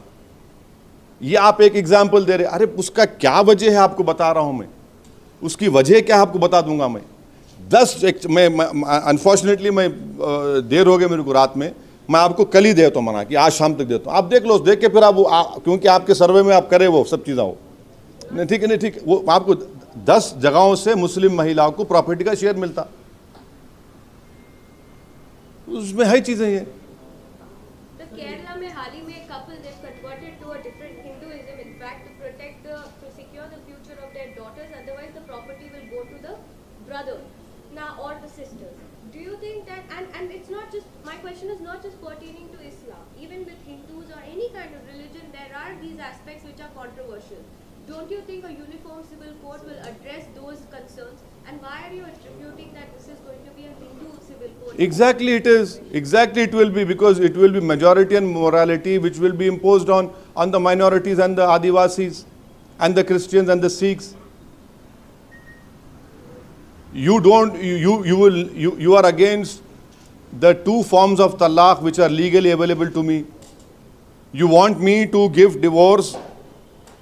ये आप एक एग्जाम्पल दे रहे. अरे उसका क्या वजह है आपको बता रहा हूं मैं. उसकी वजह क्या है आपको बता दूंगा मैं. 10 मैं अनफॉर्चुनेटली मैं देर हो गई मेरे को रात में. मैं आपको कल ही देता हूँ मना कि आज शाम तक देता हूँ. आप देख लो, देख के फिर आप क्योंकि आपके सर्वे में आप करें वो सब चीज़ें हो. नहीं ठीक है, नहीं ठीक. वो आपको 10 जगहों से मुस्लिम महिलाओं को प्रॉपर्टी का शेयर मिलता. उसमें है चीज़ें ये. केरला में हाल ही में couple they converted to a different Hinduism, in fact, to secure the future of their daughters. Otherwise, the property will brother now or the sisters. Do you think that, and it's not just, my question is not just pertaining to Islam, even with Hindus or any kind of religion, there are these aspects which are controversial. Don't you think a uniform civil code will address those concerns? And why are you attributing that this is going to be a Hindu civil code? Exactly it is. Exactly it will be, because it will be majority and morality which will be imposed on the minorities and the Adivasis and the Christians and the Sikhs. You are against the two forms of talaq which are legally available to me. You want me to give divorce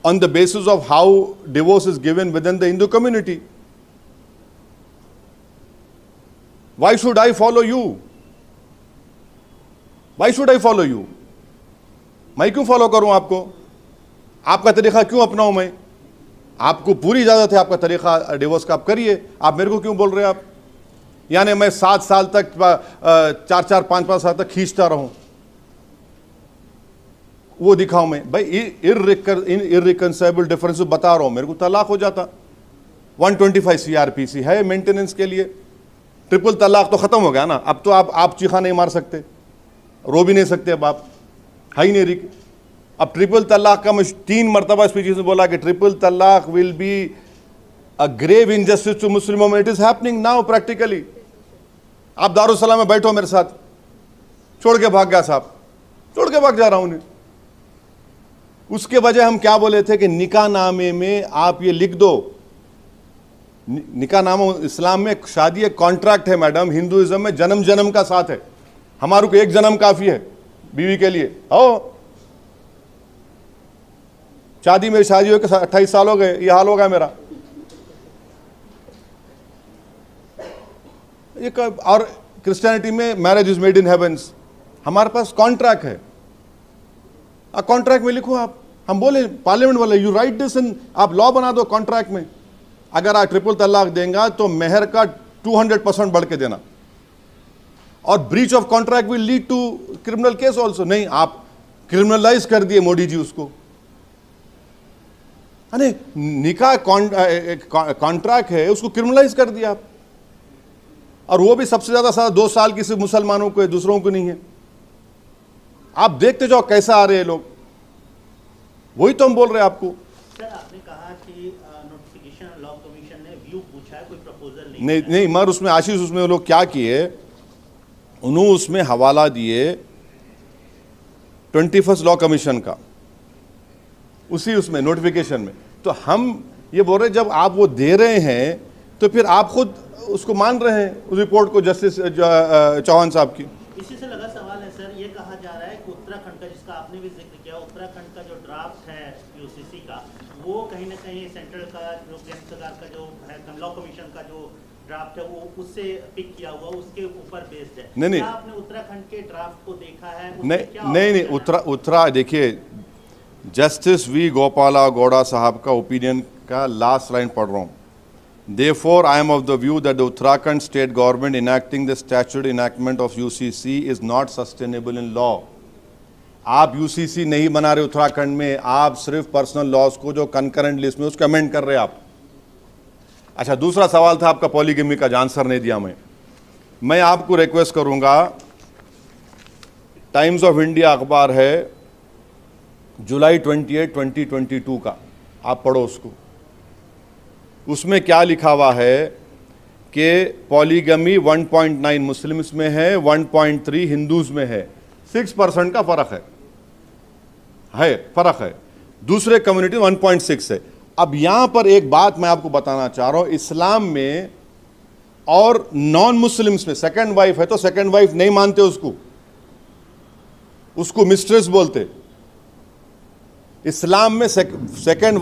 on the basis of how divorce is given within the Hindu community. Why should I follow you? Why should I follow you? मैं क्यों follow करूं आपको? आपका तरीका क्यों अपनाऊं मैं? आपको पूरी इजाजत है आपका तरीका डिवोर्स का, आप करिए। आप मेरे को क्यों बोल रहे हैं आप? यानी मैं 7 साल तक 4-4, 5-5 साल तक खींचता रहूं, वो दिखाऊं मैं? भाई इररिकंसिलेबल डिफरेंस बता रहा हूं, मेरे को तलाक हो जाता। 125 CRPC है मेंटेनेंस के लिए। ट्रिपल तलाक तो खत्म हो गया ना, अब तो आप चीखा नहीं मार सकते, रो भी नहीं सकते, अब आप है ही नहीं। अब ट्रिपल तलाक का मैं 3 मरतबा स्पीचेस में बोला कि triple talaq will be a grave injustice to Muslim. It is happening now practically. आप दारुसलाम में बैठो मेरे साथ, छोड़ के भाग गया साहब, छोड़ के भाग जा रहा हूं उन्हें। उसके वजह हम क्या बोले थे कि निकाह नामे में आप ये लिख दो, निकाह नामा इस्लाम में शादी एक कॉन्ट्रैक्ट है मैडम, हिंदुइज्म में जन्म जन्म का साथ है। हमारे को एक जन्म काफी है बीवी के लिए। हो शादी, मेरी शादी हो के 28 साल हो गए, ये हाल होगा मेरा। ये और क्रिश्चियनिटी में marriage is made in heavens. हमारे पास कॉन्ट्रैक्ट है, कॉन्ट्रैक्ट में लिखो आप। हम बोले पार्लियामेंट वाले, यू राइट दिस इन, आप लॉ बना दो कॉन्ट्रैक्ट में। अगर आप ट्रिपल तलाक देंगे तो मेहर का 200% बढ़ के देना, और breach of contract will lead to criminal case also. नहीं, आप क्रिमिनलाइज कर दिए मोदी जी उसको। अरे निकाह कॉन्ट्रैक्ट है, उसको क्रिमिनलाइज कर दिया आप, और वो भी सबसे ज्यादा 2 साल की सिर्फ मुसलमानों को है, दूसरों को नहीं है। आप देखते जाओ कैसा आ रहे हैं लोग, वही तो हम बोल रहे हैं आपको। सर आपने कहा कि नोटिफिकेशन लॉ कमीशन ने व्यू पूछा है, कोई प्रपोजल नहीं मगर उसमें आशीष, उसमें वो लोग क्या किए, उन्होंने उसमें हवाला दिए 21st लॉ कमीशन का, उसी उसमें नोटिफिकेशन में। तो हम ये बोल रहे जब आप वो दे रहे हैं तो फिर आप खुद उसको मान रहे हैं उस रिपोर्ट को, जस्टिस चौहान साहब की। इसी से लगा सवाल है सर, ये कहा जा रहा है कि उत्तराखंड का, जिसका आपने भी जिक्र किया, उत्तराखंड का जो ड्राफ्ट है यूसीसी का, वो कहीं ना कहीं सेंट्रल का जो केंद्र सरकार का जो है लॉ कमीशन का जो ड्राफ्ट है वो उससे पिक किया हुआ, उसके ऊपर बेस्ड है। नहीं, आपने उत्तराखंड के ड्राफ्ट को देखा है? नहीं, उत्तरा देखिए, जस्टिस वी गोपाला गौड़ा साहब का ओपिनियन का लास्ट लाइन पढ़ रहा हूँ। Therefore, I am of the view that the Uttarakhand state government enacting the statutory enactment of UCC is not sustainable in law. आप UCC नहीं बना रहे उत्तराखंड में, आप सिर्फ पर्सनल लॉज को जो कंकरेंट लिस्ट में उसको अमेंड कर रहे आप। अच्छा, दूसरा सवाल था आपका पॉलीगमी का, आंसर नहीं दिया मैं आपको रिक्वेस्ट करूंगा, टाइम्स ऑफ इंडिया अखबार है जुलाई 28, 2022 का, आप पढ़ो उसको। उसमें क्या लिखा हुआ है कि पॉलीगमी 1.9 मुस्लिम्स में है, 1.3 हिंदूज में है, 6% का फर्क है, दूसरे कम्युनिटी 1.6 है। अब यहां पर एक बात मैं आपको बताना चाह रहा हूं, इस्लाम में और नॉन मुस्लिम्स में सेकंड वाइफ है तो सेकंड वाइफ नहीं मानते उसको मिस्ट्रेस बोलते। इस्लाम में सेकंड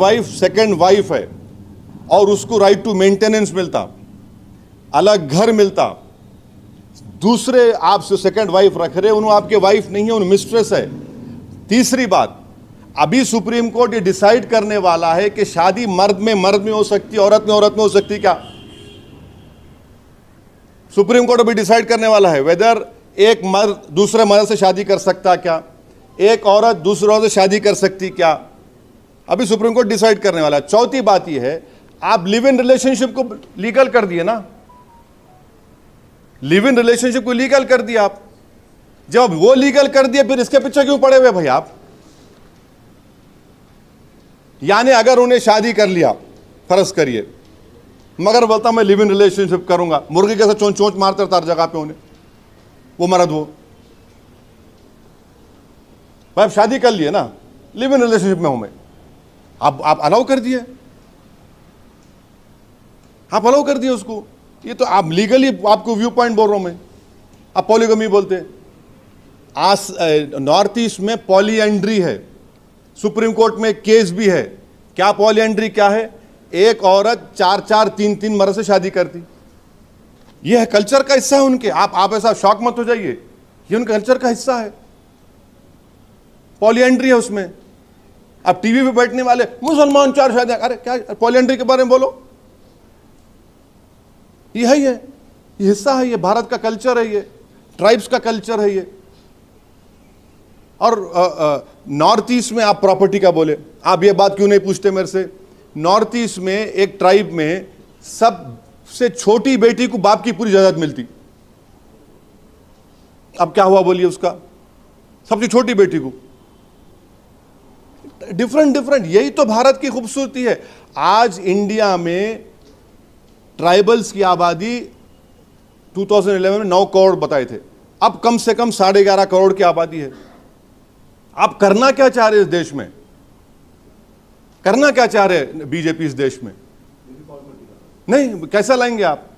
वाइफ है और उसको राइट टू मेंटेनेंस मिलता, अलग घर मिलता। दूसरे आप सेकंड वाइफ रख रहे, उन्होंने आपके वाइफ नहीं है, उन्हें मिस्ट्रेस है। तीसरी बात, अभी सुप्रीम कोर्ट ये डिसाइड करने वाला है कि शादी मर्द में हो सकती है, औरत में हो सकती है क्या? सुप्रीम कोर्ट अभी डिसाइड करने वाला है वेदर एक मर्द दूसरे मर्द से शादी कर सकता क्या, एक औरत दूसरे औरत से शादी कर सकती क्या, अभी सुप्रीम कोर्ट डिसाइड करने वाला है। चौथी बात यह है, आप लिव इन रिलेशनशिप को लीगल कर दिए ना, लिव इन रिलेशनशिप को लीगल कर दिया आप। जब वो लीगल कर दिया फिर इसके पीछे क्यों पड़े हुए भाई आप? यानी अगर उन्हें शादी कर लिया, फर्ज करिए, मगर बोलता मैं लिव इन रिलेशनशिप करूंगा, मुर्गी कैसे चोंच चोंच मारते रहता हर जगह पे उन्हें, वो मर्द वो भाई आप शादी कर लिए ना, लिव इन रिलेशनशिप में हूं मैं, आप अलाउ कर दिए, आप अलाउ कर दिए उसको। ये तो आप लीगली आपको व्यू पॉइंट बोल रहा हूं मैं, आप पॉलीगमी बोलते हैं। नॉर्थ ईस्ट में पॉलीएंड्री है, सुप्रीम कोर्ट में केस भी है। क्या पॉलीएंड्री क्या है? एक औरत 4-4, 3-3 मर्द से शादी करती। यह है कल्चर का हिस्सा है उनके। आप ऐसा शॉक मत हो जाइए, ये उनके कल्चर का हिस्सा है, पॉलीएंड्री है उसमें। अब टीवी पे बैठने वाले मुसलमान 4 शादियां, अरे क्या पॉलीएंड्री के बारे में बोलो, ये है, ये हिस्सा है, ये भारत का कल्चर है, ये ट्राइब्स का कल्चर है ये। और नॉर्थ ईस्ट में आप प्रॉपर्टी का बोले, आप ये बात क्यों नहीं पूछते मेरे से? नॉर्थ ईस्ट में एक ट्राइब में सबसे छोटी बेटी को बाप की पूरी जायदाद मिलती। अब क्या हुआ बोलिए उसका? सबसे छोटी बेटी को डिफरेंट। यही तो भारत की खूबसूरती है। आज इंडिया में ट्राइबल्स की आबादी 2011 में 9 करोड़ बताए थे, अब कम से कम 11.5 करोड़ की आबादी है। आप करना क्या चाह रहे हैं इस देश में? करना क्या चाह रहे हैं बीजेपी इस देश में? नहीं, कैसा लाएंगे आप?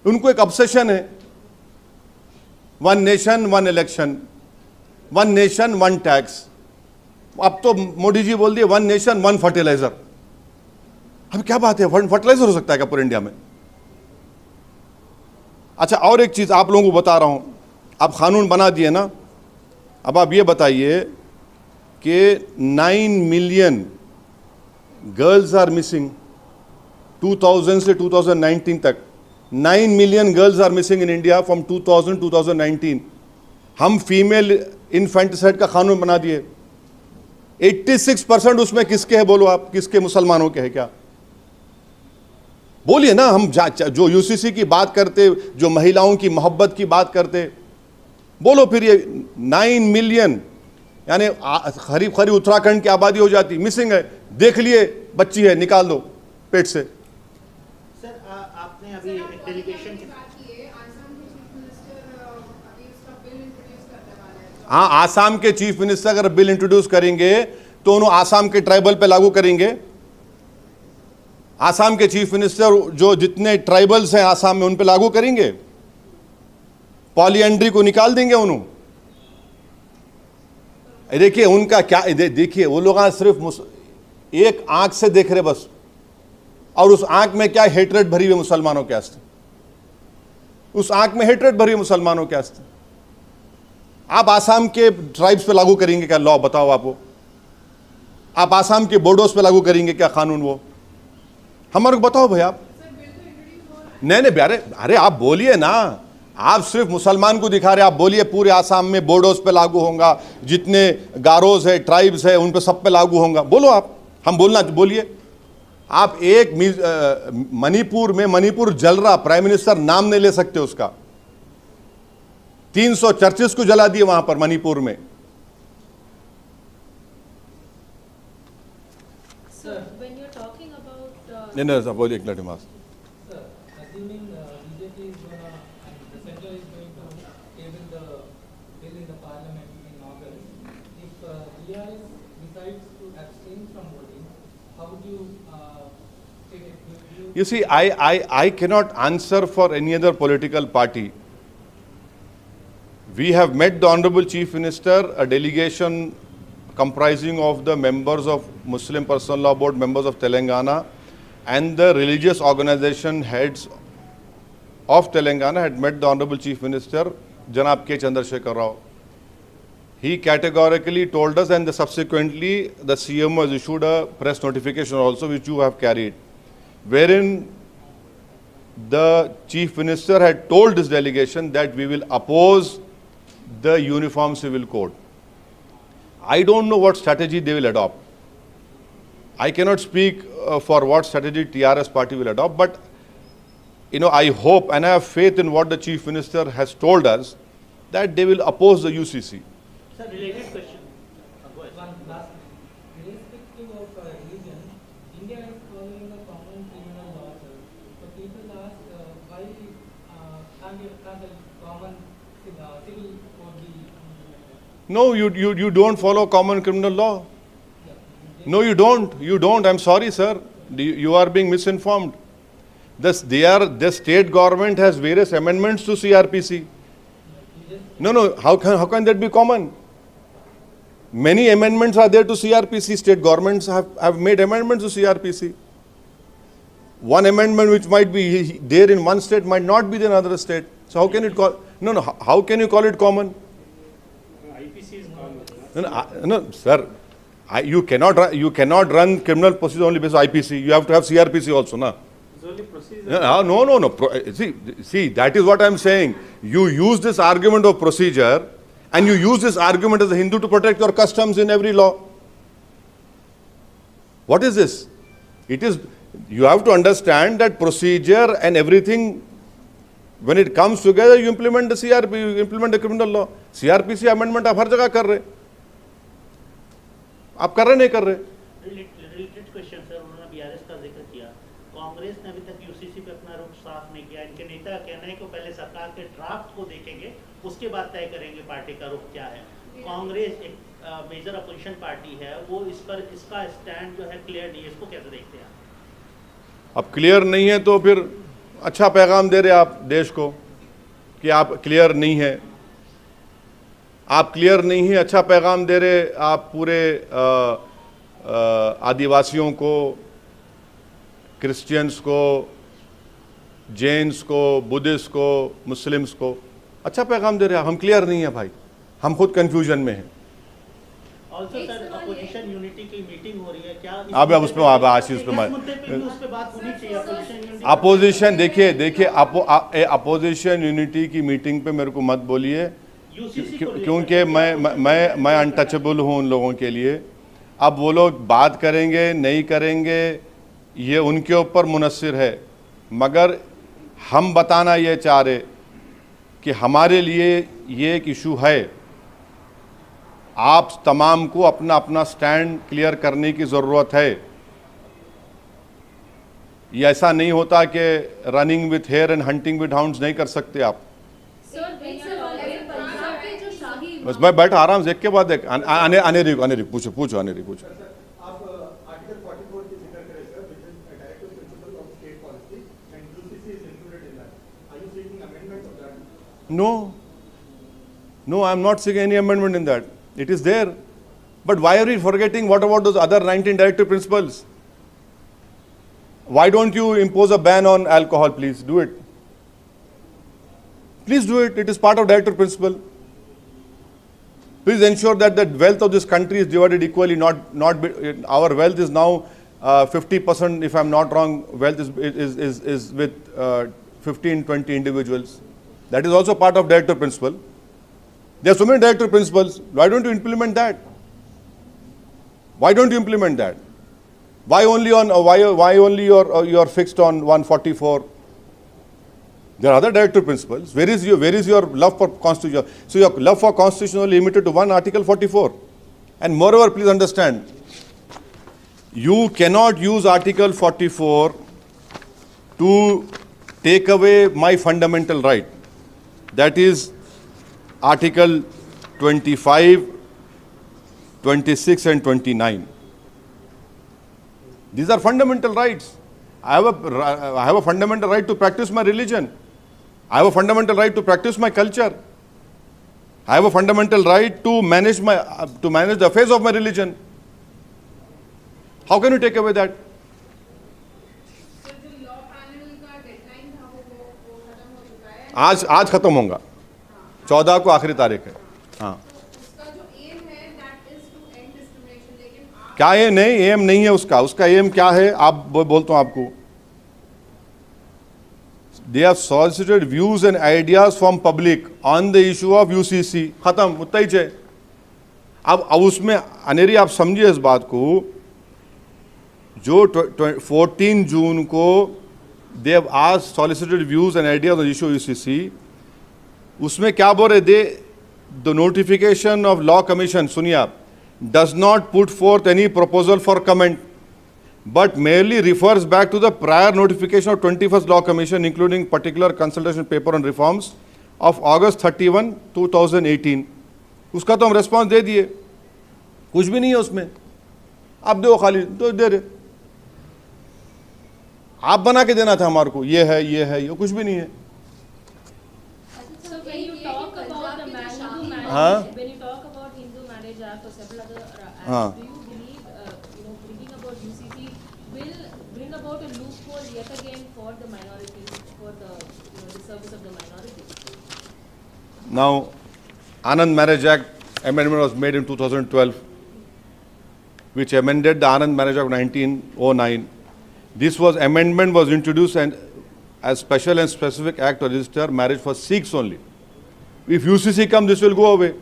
उनको एक ऑब्सेशन है, 1 नेशन 1 इलेक्शन, 1 नेशन 1 टैक्स। अब तो मोदी जी बोल दिए 1 नेशन 1 फर्टिलाइजर। अब क्या बात है, फर्टिलाइजर हो सकता है क्या पूरे इंडिया में? अच्छा, और एक चीज आप लोगों को बता रहा हूं, आप कानून बना दिए ना, अब आप ये बताइए कि 9 मिलियन गर्ल्स आर मिसिंग 2000 से 2019 तक। 9 million girls are missing in India from 2000 2019। हम फीमेल इन्फेंटिसाइड का कानून बना दिए। 86% उसमें किसके है बोलो आप? किसके? मुसलमानों के है क्या? बोलिए ना। हम जो यूसीसी की बात करते, जो महिलाओं की मोहब्बत की बात करते, बोलो फिर। ये 9 मिलियन यानी करीब करीब उत्तराखंड की आबादी हो जाती, मिसिंग है। देख लिए बच्ची है, निकाल दो पेट से। सर आपने अभी एक डेलीगेशन हाँ, आसाम के चीफ मिनिस्टर अगर बिल इंट्रोड्यूस करेंगे तो उन्होंने आसाम के ट्राइबल पे लागू करेंगे। आसाम के चीफ मिनिस्टर जो जितने ट्राइबल्स हैं आसाम में उन पे लागू करेंगे। पॉलीएंड्री को निकाल देंगे उन्होंने। देखिए उनका क्या, देखिए वो लोग आज सिर्फ एक आंख से देख रहे बस, और उस आंख में क्या हेट्रेड भरी हुई मुसलमानों के आस्ते, उस आंख में हेट्रेड भरी हुई मुसलमानों के आस्ते। आप आसाम के ट्राइब्स पे लागू करेंगे क्या लॉ? बताओ आपको। आप आसाम के बोडोस पे लागू करेंगे क्या कानून? वो हमारे को बताओ भाई आप। नहीं, अरे आप बोलिए ना। आप सिर्फ मुसलमान को दिखा रहे, आप बोलिए पूरे आसाम में बोडोस पे लागू होगा, जितने गारोज है, ट्राइब्स है, उन पे सब पे लागू होगा। बोलो आप, हम बोलना बोलिए। आप एक मणिपुर में, मणिपुर जल रहा, प्राइम मिनिस्टर नाम नहीं ले सकते उसका। 300 चर्चेस को जला दिए वहां पर मणिपुर में। नहीं, बोलिए एक minute mass. You see, I cannot answer for any other political party. We have met the Honorable Chief Minister, a delegation comprising of the members of Muslim Personal Law Board, members of Telangana, and the religious organization heads of Telangana had met the Honorable Chief Minister, Janab K. Chandrasekhar Rao. He categorically told us, and subsequently the CMO has issued a press notification also, which you have carried, wherein the Chief Minister had told his delegation that we will oppose the Uniform Civil Code. I don't know what strategy they will adopt. I cannot speak for what strategy TRS party will adopt, but I hope and I have faith in what the Chief Minister has told us, that they will oppose the UCC. Sir, related question. Go ahead. One last. Irrespective of religion, India is following the common criminal law. So people ask why can't the common civil code be? No, you don't follow common criminal law. No, you don't. You don't. I'm sorry, sir. You are being misinformed. The state government has various amendments to CRPC. No. How can that be common? Many amendments are there to CRPC. State governments have made amendments to CRPC. One amendment which might be there in one state might not be there in another state. So how can it call? No. How can you call it common? IPC is common. No, sir. You cannot run criminal procedure only based on IPC. You have to have CRPC also, na. It's only procedure. No. See, that is what I'm saying. You use this argument of procedure, and you use this argument as a Hindu to protect your customs in every law. What is this? You have to understand that procedure and everything, when it comes together, you implement the CRP, you implement the criminal law. CRPC amendment आप हर जगह कर रहे, आप कर रहे नहीं कर रहे? रिलेटेड क्वेश्चन सर, उन्होंने बीआरएस का जिक्र किया। कांग्रेस ने अभी तक यूसीसी पे अपना रुख साफ नहीं किया। इनके नेता का कहना है कि पहले सरकार के ड्राफ्ट को देखेंगे, उसके बाद तय करेंगे पार्टी का रुख क्या है। कांग्रेस एक मेजर अपोजिशन पार्टी है, वो इस पर इसका स्टैंड जो है क्लियर नहीं है, इसको कैसे देखते हैं? अब क्लियर नहीं है तो फिर अच्छा पैगाम दे रहे आप देश को कि आप क्लियर नहीं है। आप क्लियर नहीं है, अच्छा पैगाम दे रहे आप पूरे आदिवासियों को, क्रिश्चियंस को, जैन्स को, बुद्धिस्ट को, मुस्लिम्स को अच्छा पैगाम दे रहे हैं। हम क्लियर नहीं है भाई, हम खुद कंफ्यूजन में हैं। ऑल्सो सर, अपोजिशन यूनिटी की मीटिंग हो रही है क्या? अब उस पर आशीष पे बात होनी चाहिए। अपोजिशन देखिए अपोजिशन यूनिटी की मीटिंग पे मेरे को मत बोलिए, क्योंकि मैं अनटचेबल हूँ उन लोगों के लिए। अब वो लोग बात करेंगे नहीं करेंगे ये उनके ऊपर मुनस्सिर है, मगर हम बताना ये चाह रहे कि हमारे लिए ये एक इशू है। आप तमाम को अपना अपना स्टैंड क्लियर करने की ज़रूरत है। ये ऐसा नहीं होता कि running with hare and hunting with hounds नहीं कर सकते आप। बस मैं बैठा आराम से, एक के बाद एक आने रही पूछो। आप आर्टिकल 44 की जिक्र करें sir, which is a directive principle of state policy and UCC is included in that. Are you seeking amendment of that? No, I am not seeking any amendment in that. It is there. But why are we forgetting? What about those other 19 directive principles? Why don't you impose a ban on alcohol? Please do it. Please do it. It is part of directive principle. Please ensure that the wealth of this country is divided equally. Our wealth is now 50%, if I am not wrong, wealth is with 15-20 individuals. That is also part of directive principle. There are so many directive principles. Why don't you implement that? Why don't you implement that? Why only you're fixed on 144? There are other directive principles. Where is your love for constitution? So your love for constitution is limited to one Article 44. And moreover, please understand, you cannot use Article 44 to take away my fundamental right. That is Article 25, 26 and 29. These are fundamental rights. I have a fundamental right to practice my religion. I have a fundamental right to practice my culture. I have a fundamental right to manage the affairs of my religion. How can you take away that? आज खत्म होगा, 14 को आखिरी तारीख है। हाँ, क्या ये नहीं एम नहीं है उसका एम क्या है? आप बोलता हूँ आपको, they have solicited views and ideas from public on the issue of UCC. खत्म, उतना ही है। अब उसमें अनेरी आप समझिए इस बात को, जो 14 जून को they have asked solicited views and ideas on the issue of UCC. उसमें क्या बोल रहे दे the notification of law commission, सुनिए आप, does not put forth any proposal for comment but merely refers back to the prior notification of 21st law commission including particular consultation paper on reforms of August 31, 2018. उसका तो हम response दे दिए, कुछ भी नहीं है उसमें, आप दो खाली तो दे रहे, आप बना के देना था हमारे को, ये है ये कुछ भी नहीं है. So when you talk about the Hindu marriage, हाँ? when you talk about Hindu Marriage Act or several other acts, हाँ. do you believe, bringing about UCC will bring about a loophole yet again for the minorities, for the service of the minorities? Now, Anand Marriage Act amendment was made in 2012, which amended the Anand Marriage Act of 1909. This amendment was introduced and as special and specific act to register marriage for Sikhs only. If UCC comes, this will go away.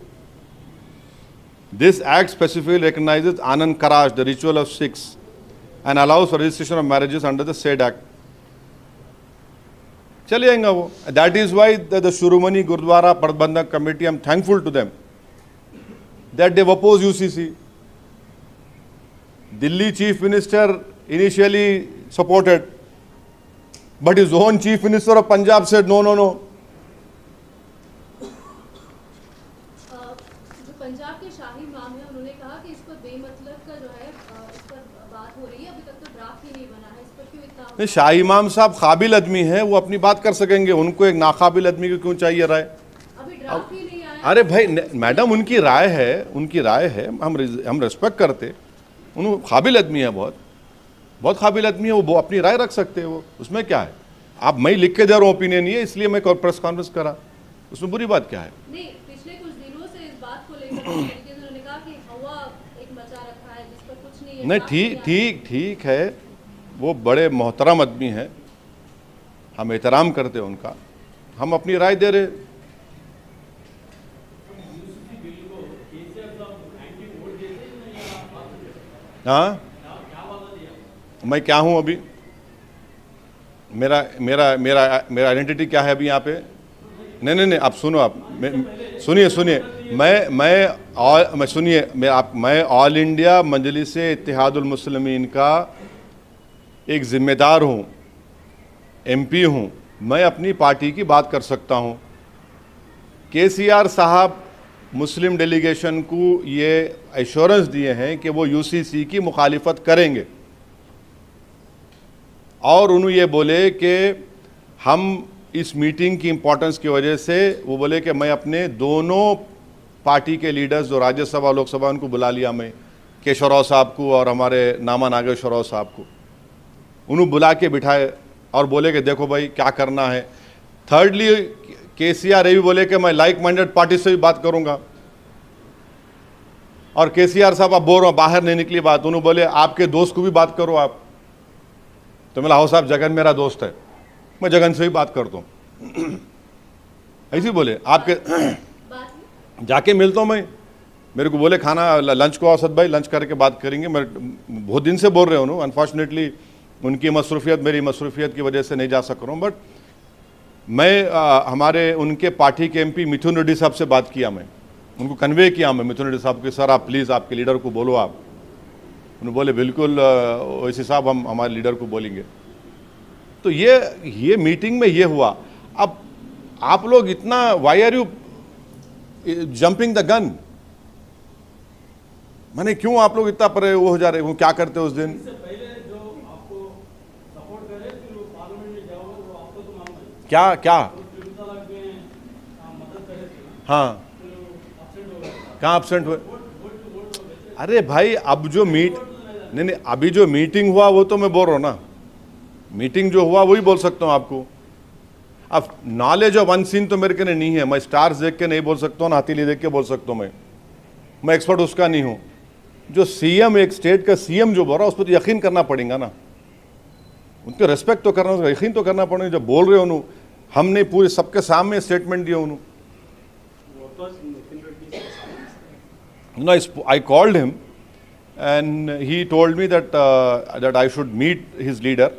This act specifically recognizes Anand Karaj, the ritual of Sikhs, and allows for registration of marriages under the said act. चले जाएंगे वो. That is why the Shurumani Gurdwara Pradbandhak Committee, I am thankful to them that they oppose UCC. Delhi Chief Minister initially supported, but his own Chief Minister of Punjab said no, no, no. जो पंजाब के शाही इमाम हैं, उन्होंने कहा कि इस पर बेमतलब का जो है इस पर बात हो रही है, अभी तक तो ड्राफ्ट ही नहीं बना है, इस पर क्यों इतना? नहीं, शाही इमाम साहब काबिल आदमी हैं, वो अपनी बात कर सकेंगे, उनको एक नाकाबिल आदमी को क्यों चाहिए राय? अभी ड्राफ्ट ही नहीं आया. अरे भाई मैडम, उनकी राय है, हम रिस्पेक्ट करते, उन काबिल आदमी है, बहुत काबिल आदमी है, वो अपनी राय रख सकते हैं, वो उसमें क्या है? आप मैं लिख के दे रहा हूँ ओपिनियन, ये इसलिए मैं प्रेस कॉन्फ्रेंस करा, उसमें बुरी बात क्या है? नहीं, पिछले कुछ दिनों से इस बात को लेकर उन्होंने कहा कि हवा एक मचा रखा है जिस पर कुछ नहीं है. नहीं, ठीक है, वो बड़े मोहतरम आदमी हैं, हम एहतराम करते हैं उनका, हम अपनी राय दे रहे. हाँ, मैं क्या हूँ अभी, मेरा आइडेंटिटी क्या है अभी यहाँ पे? नहीं, आप सुनो, आप सुनिए, मैं ऑल इंडिया मजलिस इत्तेहादुल मुस्लिमीन का एक जिम्मेदार हूँ, MP हूँ, मैं अपनी पार्टी की बात कर सकता हूँ. KCR साहब मुस्लिम डेलीगेशन को ये एश्योरेंस दिए हैं कि वो UCC की मुखालिफत करेंगे, और उन्होंने ये बोले कि हम इस मीटिंग की इम्पोर्टेंस की वजह से, वो बोले कि मैं अपने दोनों पार्टी के लीडर्स जो राज्यसभा लोकसभा उनको बुला लिया, मैं केशवराव साहब को और हमारे नामा नागेश्वरराव साहब को उन्होंने बुला के बिठाए और बोले कि देखो भाई क्या करना है. थर्डली KCR ये भी बोले कि मैं लाइक माइंडेड पार्टी से भी बात करूंगा, और KCR साहब आप बोल रहे हो बाहर नहीं निकली बात, उन्होंने बोले आपके दोस्त को भी बात करो आप, तो मैं लाओ साहब जगन मेरा दोस्त है, मैं जगन से भी बात करता हूँ. ऐसे बोले आपके जाके मिलता हूँ मैं, मेरे को बोले खाना लंच को असद भाई लंच करके बात करेंगे. मैं बहुत दिन से बोल रहे हूँ, अनफॉर्चुनेटली उनकी मसरूफियत मेरी मसरूफियत की वजह से नहीं जा सक रहा हूँ, बट मैं हमारे उनके पार्टी के MP मिथुन रेड्डी साहब से बात किया, मैं उनको कन्वे किया, मैं मिथुन रेड्डी साहब के सर आप प्लीज़ आपके लीडर को बोलो आप. उन्होंने बोले बिल्कुल ओवैसी साहब हम हमारे लीडर को बोलेंगे. तो ये मीटिंग में ये हुआ. अब आप लोग इतना why are you jumping the gun, माने क्यों आप लोग इतना परे वो हो जा रहे हो? क्या करते उस दिन? क्या हाँ, कहाँ एब्सेंट हुए? अरे भाई अब जो नहीं अभी जो मीटिंग हुआ वो तो मैं बोल रहा हूँ ना, मीटिंग जो हुआ वही बोल सकता हूँ आपको. अब नॉलेज ऑफ अनसीन तो मेरे के नहीं है, मैं स्टार्स देख के नहीं बोल सकता हूँ ना हथेली देख के बोल सकता हूँ, मैं एक्सपर्ट उसका नहीं हूँ. जो CM एक स्टेट का CM जो बोल रहा है उस पर तो यकीन करना पड़ेगा ना, उनके रेस्पेक्ट तो करना, उसका यकीन तो करना पड़ेगा. जब बोल रहे हो हमने पूरे सबके सामने स्टेटमेंट दिया उन्होंने. No, I called him and he told me that I should meet his leader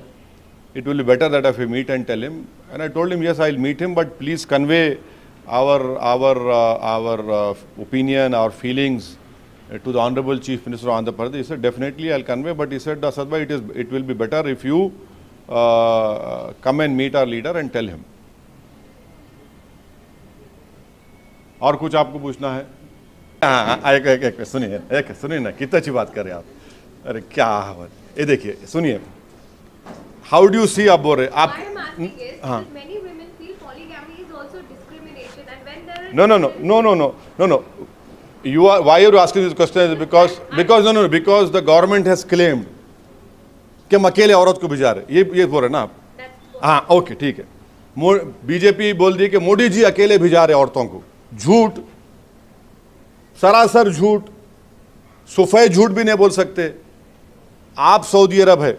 it will be better that if we meet and tell him. And I told him, yes, I'll meet him, but please convey our opinion, our feelings to the Honorable Chief Minister of Andhra Pradesh. He said, definitely I'll convey, but he said, Asad bhai, it will be better if you come and meet our leader and tell him. और कुछ आपको पूछना है? एक सुनिए ना, कितना अच्छी बात कर रहे हैं आप. अरे क्या ये देखिए, सुनिए. How do you see आप बोल रहे आप? Why I'm asking is हाँ. because many women feel polygamy is also discrimination, and when there is No. You are, why are you asking this question? Is because the government has claimed कि हम अकेले औरत को भिजा रहे. ये बोल रहे ना आप? हाँ, ओके, ठीक है. बीजेपी बोल दी कि मोदी जी अकेले भिजा रहे औरतों को. झूठ, सरासर झूठ, सफेद झूठ भी नहीं बोल सकते. आप सऊदी अरब है.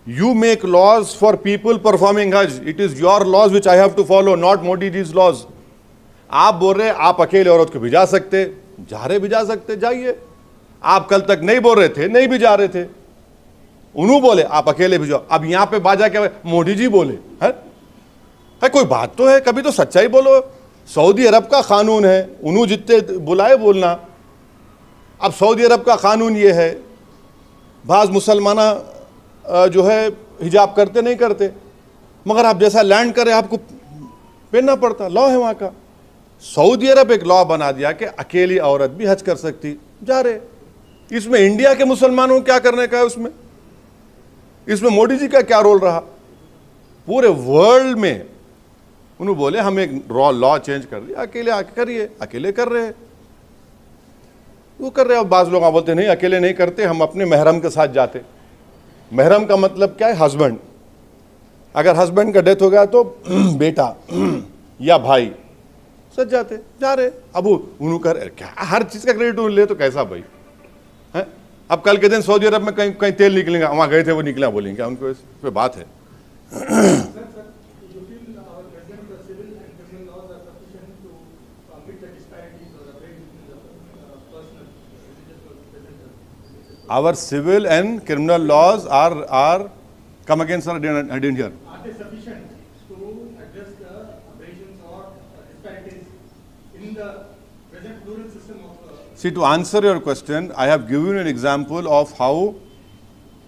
You make laws for people performing Hajj. It is your laws which I have to follow, not Modi ji's laws. आप बोल रहे आप अकेले औरत को भिजा सकते, जा रहे भिजा सकते, जाइए. आप कल तक नहीं बोल रहे थे, नहीं भिजा रहे थे. उन्होंने बोले आप अकेले भिजाओ. अब यहां पे बाजा क्या, मोदी जी बोले है? कोई बात तो है, कभी तो सच्चाई बोलो. सऊदी अरब का कानून है, उन्होंने जितने बुलाए बोलना. अब सऊदी अरब का कानून ये है, बाज मुसलमान जो है हिजाब करते नहीं करते, मगर आप जैसा लैंड करें आपको पहनना पड़ता. लॉ है वहां का. सऊदी अरब एक लॉ बना दिया कि अकेली औरत भी हज कर सकती, जा रहे. इसमें इंडिया के मुसलमानों को क्या करने का है? इसमें मोदी जी का क्या रोल रहा? पूरे वर्ल्ड में उन्होंने बोले हम एक लॉ चेंज कर दिया, अकेले आके करिए. अकेले कर रहे हैं, वो कर रहे हैं. अब बाज लोग बोलते नहीं अकेले नहीं करते, हम अपने महरम के साथ जाते. महरम का मतलब क्या है? हस्बैंड. अगर हस्बैंड का डेथ हो गया तो बेटा या भाई सच जाते, जा रहे. अब उन्होंने कर क्या हर चीज का क्रेडिट ले तो कैसा भाई है? अब कल के दिन सऊदी अरब में कहीं तेल निकलेगा, वहां गए थे वो निकला, बोलेंगे क्या? उनको इस पे बात है. Our civil and criminal laws are come again, sir. I didn't hear. Are they sufficient to address the aberrations or disparities in the present plural system of? See, to answer your question, I have given you an example of how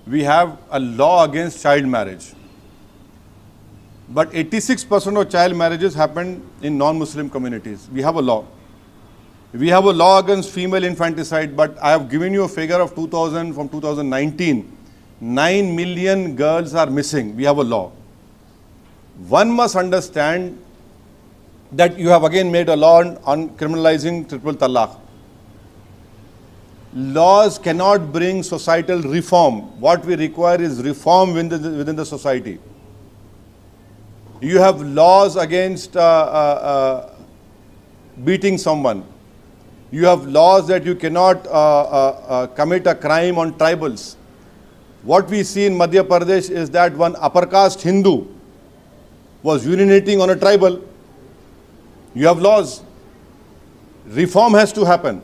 we have a law against child marriage. But 86% of child marriages happen in non-Muslim communities. We have a law. We have a law against female infanticide, but I have given you a figure of 2000 from 2019. 9 million girls are missing. We have a law. One must understand that you have again made a law on criminalizing triple talaq. Laws cannot bring societal reform. What we require is reform within the society. You have laws against beating someone. You have laws that you cannot commit a crime on tribals. What we see in Madhya Pradesh is that one upper caste Hindu was urinating on a tribal. You have laws. Reform has to happen.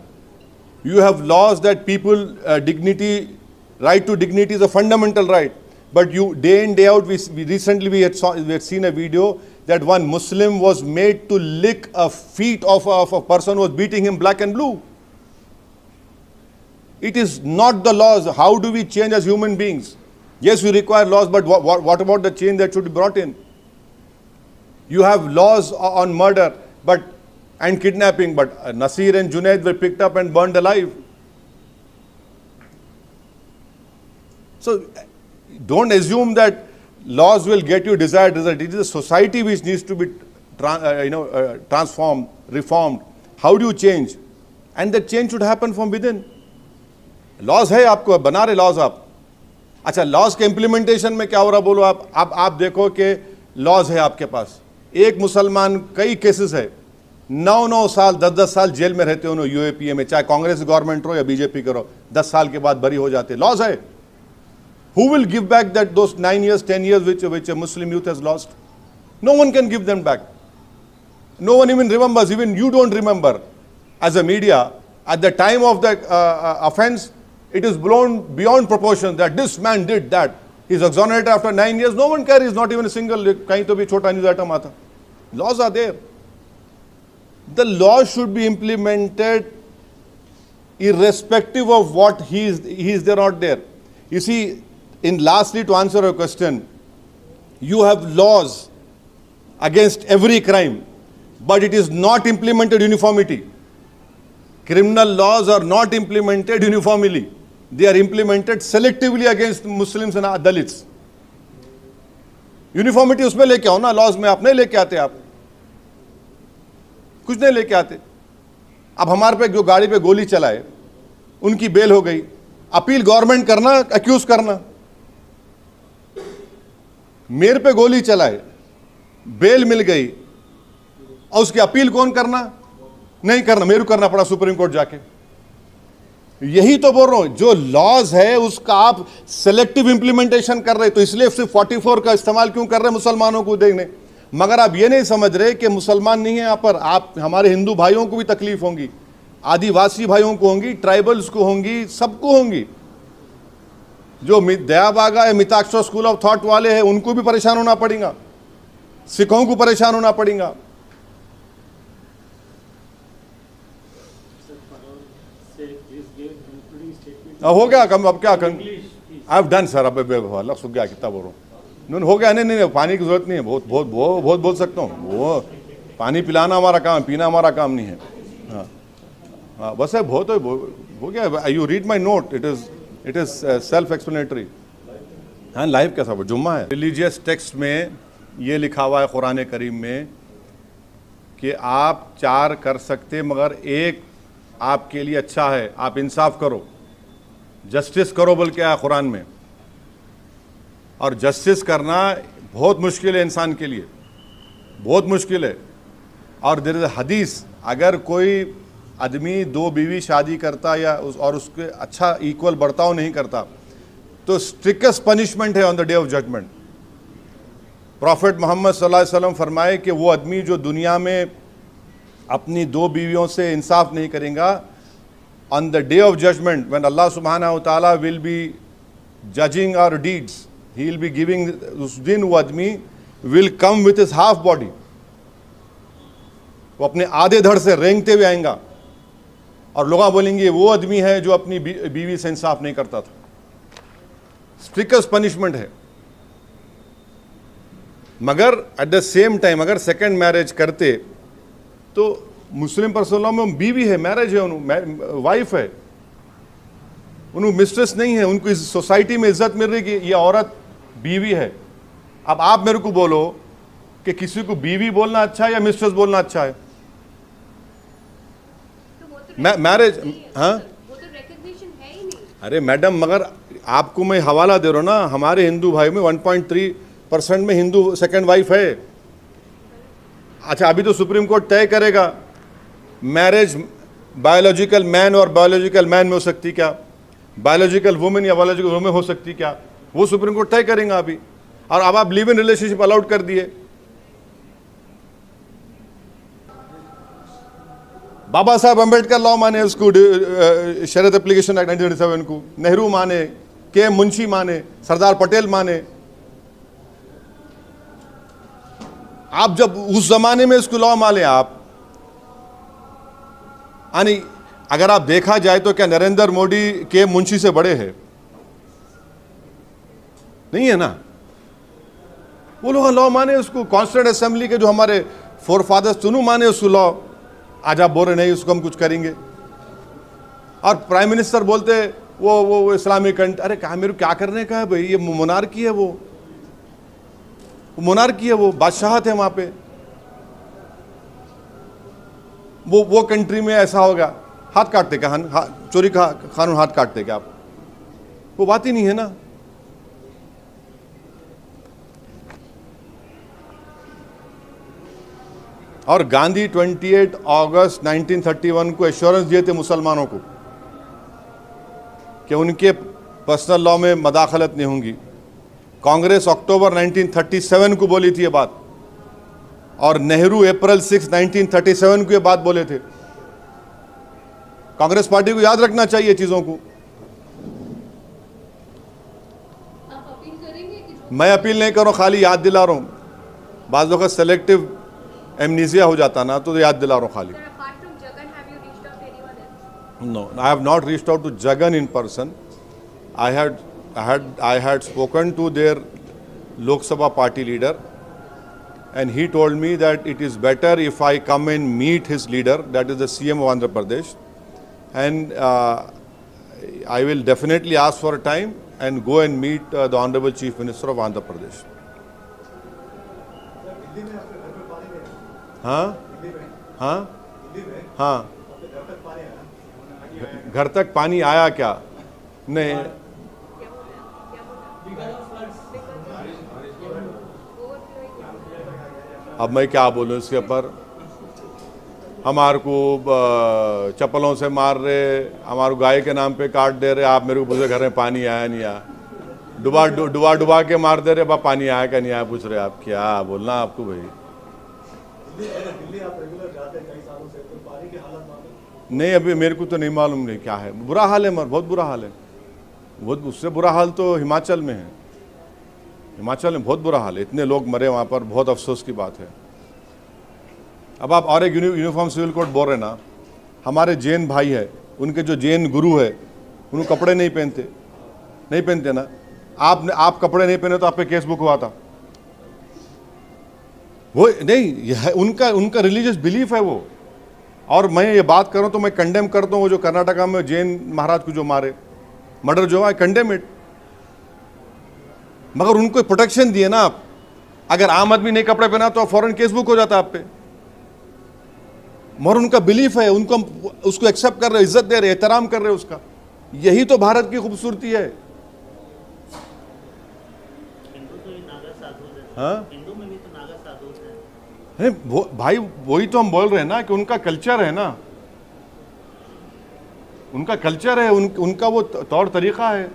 You have laws that people, dignity, right to dignity is a fundamental right. But you, day in, day out, we had seen a video that one Muslim was made to lick a feet of a person who was beating him black and blue. It is not the laws. How do we change as human beings? Yes, we require laws, but what about the change that should be brought in? You have laws on murder and kidnapping, but Nasir and Junaid were picked up and burned alive. So don't assume that laws will get you desired result. It is a society which needs to be transformed, reformed. How do you change? And that change should happen from within. Laws है आपको, बना रहे laws आप. अच्छा, laws के implementation में क्या हो रहा बोलो आप. अब आप देखो कि laws है आपके पास. एक मुसलमान कई केसेस है 9 साल 10 साल जेल में रहते हो यूएपीए में, चाहे कांग्रेस गवर्नमेंट हो या बीजेपी करो, 10 साल के बाद बरी हो जाते. लॉज है. Who will give back those 9 years, 10 years which a Muslim youth has lost? No one can give them back. No one even remembers. Even you don't remember. As a media, at the time of the offense, it is blown beyond proportion that this man did that. He is exonerated after 9 years. No one carries, not even a single, कहीं तो भी छोटा news item आता. Laws are there. The law should be implemented irrespective of what he is there or not there. You see, lastly, to answer your question, you have laws against every crime, but it is not implemented uniformity. Criminal laws are not implemented uniformly. They are implemented selectively against Muslims and Dalits. Uniformity उसमें लेके आओ ना, laws में. आप नहीं लेके आते, आप कुछ नहीं लेके आते. अब हमारे पे जो गाड़ी पे गोली चलाए उनकी बेल हो गई, अपील गवर्नमेंट करना, अक्यूज करना. मेरे पे गोली चलाए, बेल मिल गई, और उसकी अपील कौन करना? नहीं करना, मेरे को करना पड़ा सुप्रीम कोर्ट जाके. यही तो बोल रहा हूं, जो लॉज है उसका आप सेलेक्टिव इंप्लीमेंटेशन कर रहे. तो इसलिए सिर्फ 44 का इस्तेमाल क्यों कर रहे हैं मुसलमानों को देखने. मगर आप ये नहीं समझ रहे कि मुसलमान नहीं है यहाँ पर, आप हमारे हिंदू भाइयों को भी तकलीफ होंगी, आदिवासी भाइयों को होंगी, ट्राइबल्स को होंगी, सबको होंगी. जो दयाबागा या मिताक्षर स्कूल ऑफ थॉट वाले हैं उनको भी परेशान होना पड़ेगा, सिखों को परेशान होना पड़ेगा. हो गया कम, अब क्या कम. I have done sir. अब अलग सुख गया, कितना बोल रहा हूँ. नहीं हो गया. नहीं, पानी की जरूरत नहीं है. बहुत बहुत बहुत बहुत बोल सकता हूँ. वो पानी पिलाना हमारा काम, पीना हमारा काम नहीं है. हाँ हाँ, बस है, बहुत हो गया. You read my note, it is self explanatory. हाँ, लाइव कैसा वो जुम्मा है. रिलीजियस टेक्स्ट में ये लिखा हुआ है कुरान करीम में कि आप 4 कर सकते, मगर एक आपके लिए अच्छा है, आप इंसाफ करो, जस्टिस करो बोल के आया कुरान में. और जस्टिस करना बहुत मुश्किल है इंसान के लिए, बहुत मुश्किल है. और देयर इज हदीस, अगर कोई आदमी 2 बीवी शादी करता या और उसके अच्छा इक्वल बर्ताव नहीं करता तो स्ट्रिक्टेस्ट पनिशमेंट है on the day of judgement. Prophet Mohammed सल्लल्लाहु अलैहि वसल्लम फरमाए कि वो आदमी जो दुनिया में अपनी 2 बीवियों से इंसाफ नहीं करेगा, on the day of judgment, when Allah subhanahu wa ta'ala will be judging our deeds, he will be giving, उस दिन वो आदमी will come with his half body, वो अपने आधे धड़ से रेंगते हुए आएगा और लोग बोलेंगे वो आदमी है जो अपनी बीवी से इंसाफ नहीं करता था. स्ट्रिक्टेस्ट पनिशमेंट है. मगर एट द सेम टाइम अगर सेकंड मैरिज करते तो मुस्लिम पर्सनल में बीवी है, मैरिज है, उन्होंने वाइफ है, उन्होंने मिस्ट्रेस नहीं है, उनको इस सोसाइटी में इज्जत मिल रही कि ये औरत बीवी है. अब आप मेरे को बोलो कि किसी को बीवी बोलना अच्छा है या मिस्ट्रेस बोलना अच्छा है? मैरिज, हाँ, वो तो रिकॉग्निशन है ही नहीं. अरे मैडम, मगर आपको मैं हवाला दे रहा हूँ ना, हमारे हिंदू भाई में 1.3% में हिंदू सेकंड वाइफ है. अच्छा, अभी तो सुप्रीम कोर्ट तय करेगा मैरिज बायोलॉजिकल मैन और बायोलॉजिकल मैन में हो सकती क्या, बायोलॉजिकल वुमेन या बायोलॉजिकल वुमेन हो सकती क्या, वो सुप्रीम कोर्ट तय करेगा अभी. और अब आप लिव इन रिलेशनशिप अलाउड कर दिए. बाबा साहब अम्बेडकर लॉ माने उसको, शरीयत एप्लीकेशन एक्ट 1937 को, नेहरू माने, के मुंशी माने, सरदार पटेल माने. आप जब उस जमाने में इसको लॉ माने आप, यानी अगर आप देखा जाए तो क्या नरेंद्र मोदी के मुंशी से बड़े हैं? नहीं है ना. वो लोग लॉ माने उसको. कॉन्स्टिट्यूंट असेंबली के जो हमारे फोर फादर्स दोनों माने उसको लॉ. आज आप बोल रहे नहीं उसको हम कुछ करेंगे. और प्राइम मिनिस्टर बोलते वो इस्लामिक कंट्री. अरे कहा मेरे क्या करने का है भाई, ये मोनार्की है, वो मोनार्की है, वो बादशाहत है वहां पे. वो कंट्री में ऐसा होगा, हाथ काटते क्या, चोरी का कानून हाथ काटते क्या आप? वो बात ही नहीं है ना. और गांधी 28 अगस्त 1931 को एश्योरेंस दिए थे मुसलमानों को कि उनके पर्सनल लॉ में मदाखलत नहीं होंगी. कांग्रेस अक्टूबर 1937 को बोली थी ये बात, और नेहरू अप्रैल 6, 1937 को ये बात बोले थे. कांग्रेस पार्टी को याद रखना चाहिए चीजों को. अब अपील करेंगे कि जो मैं अपील नहीं कर रहा हूँ, खाली याद दिला रहा हूँ। बाज़ वक़्त सेलेक्टिव एमनीजिया हो जाता ना, तो याद दिला रहा हूँ खाली। Sir, apart from Jagan, have you reached out to anyone else? No, I have not reached out to Jagan in person. I had spoken to their Lok Sabha party leader, and he told me that it is better if I come and meet his leader, that is the CM of Andhra Pradesh, and I will definitely ask for a time and go and meet the Honorable Chief Minister of Andhra Pradesh. हाँ हाँ हाँ, घर तक पानी आया क्या? नहीं, अब मैं क्या बोलूँ इसके ऊपर। हमारे को चप्पलों से मार रहे, हमारे गाय के नाम पे काट दे रहे, आप मेरे को पूछ रहे घर में पानी आया नहीं आया, डुबा के मार दे रहे, बा पानी आया क्या नहीं आया पूछ रहे आप। क्या बोलना आपको भाई? दिल्ली आप रेगुलर जाते हैं कई सालों से, तो पानी की हालत मालूम? नहीं, अभी मेरे को तो नहीं मालूम नहीं क्या है। बुरा हाल है, मगर बहुत बुरा हाल है। उससे बुरा हाल तो हिमाचल में है। हिमाचल में बहुत बुरा हाल है, इतने लोग मरे वहाँ पर, बहुत अफसोस की बात है। अब आप और एक यूनिफॉर्म सिविल कोड बोल रहे ना, हमारे जैन भाई है, उनके जो जैन गुरु है, उन कपड़े नहीं पहनते ना। आप कपड़े नहीं पहने तो आप पे केस बुक हुआ था। वो नहीं, यह उनका रिलीजियस बिलीफ है वो। और मैं ये बात कर रहा हूँ तो मैं कंडेम करता हूँ वो जो कर्नाटका में जैन महाराज को जो मारे, मर्डर जो है, कंडेम इट। मगर उनको प्रोटेक्शन दिए ना आप। अगर आम आदमी नहीं कपड़े पहना तो फौरन केस बुक हो जाता आप पे। मगर उनका बिलीफ है, उनको उसको एक्सेप्ट कर रहे, इज्जत दे रहे, एहतराम कर रहे उसका। यही तो भारत की खूबसूरती है। हिंदू तो नागा साधु है। हाँ, हिंदू में भी तो नागा साधु है। अरे भाई वही तो हम बोल रहे हैं ना कि उनका कल्चर है ना, उनका कल्चर है, उनका वो तौर तरीका है।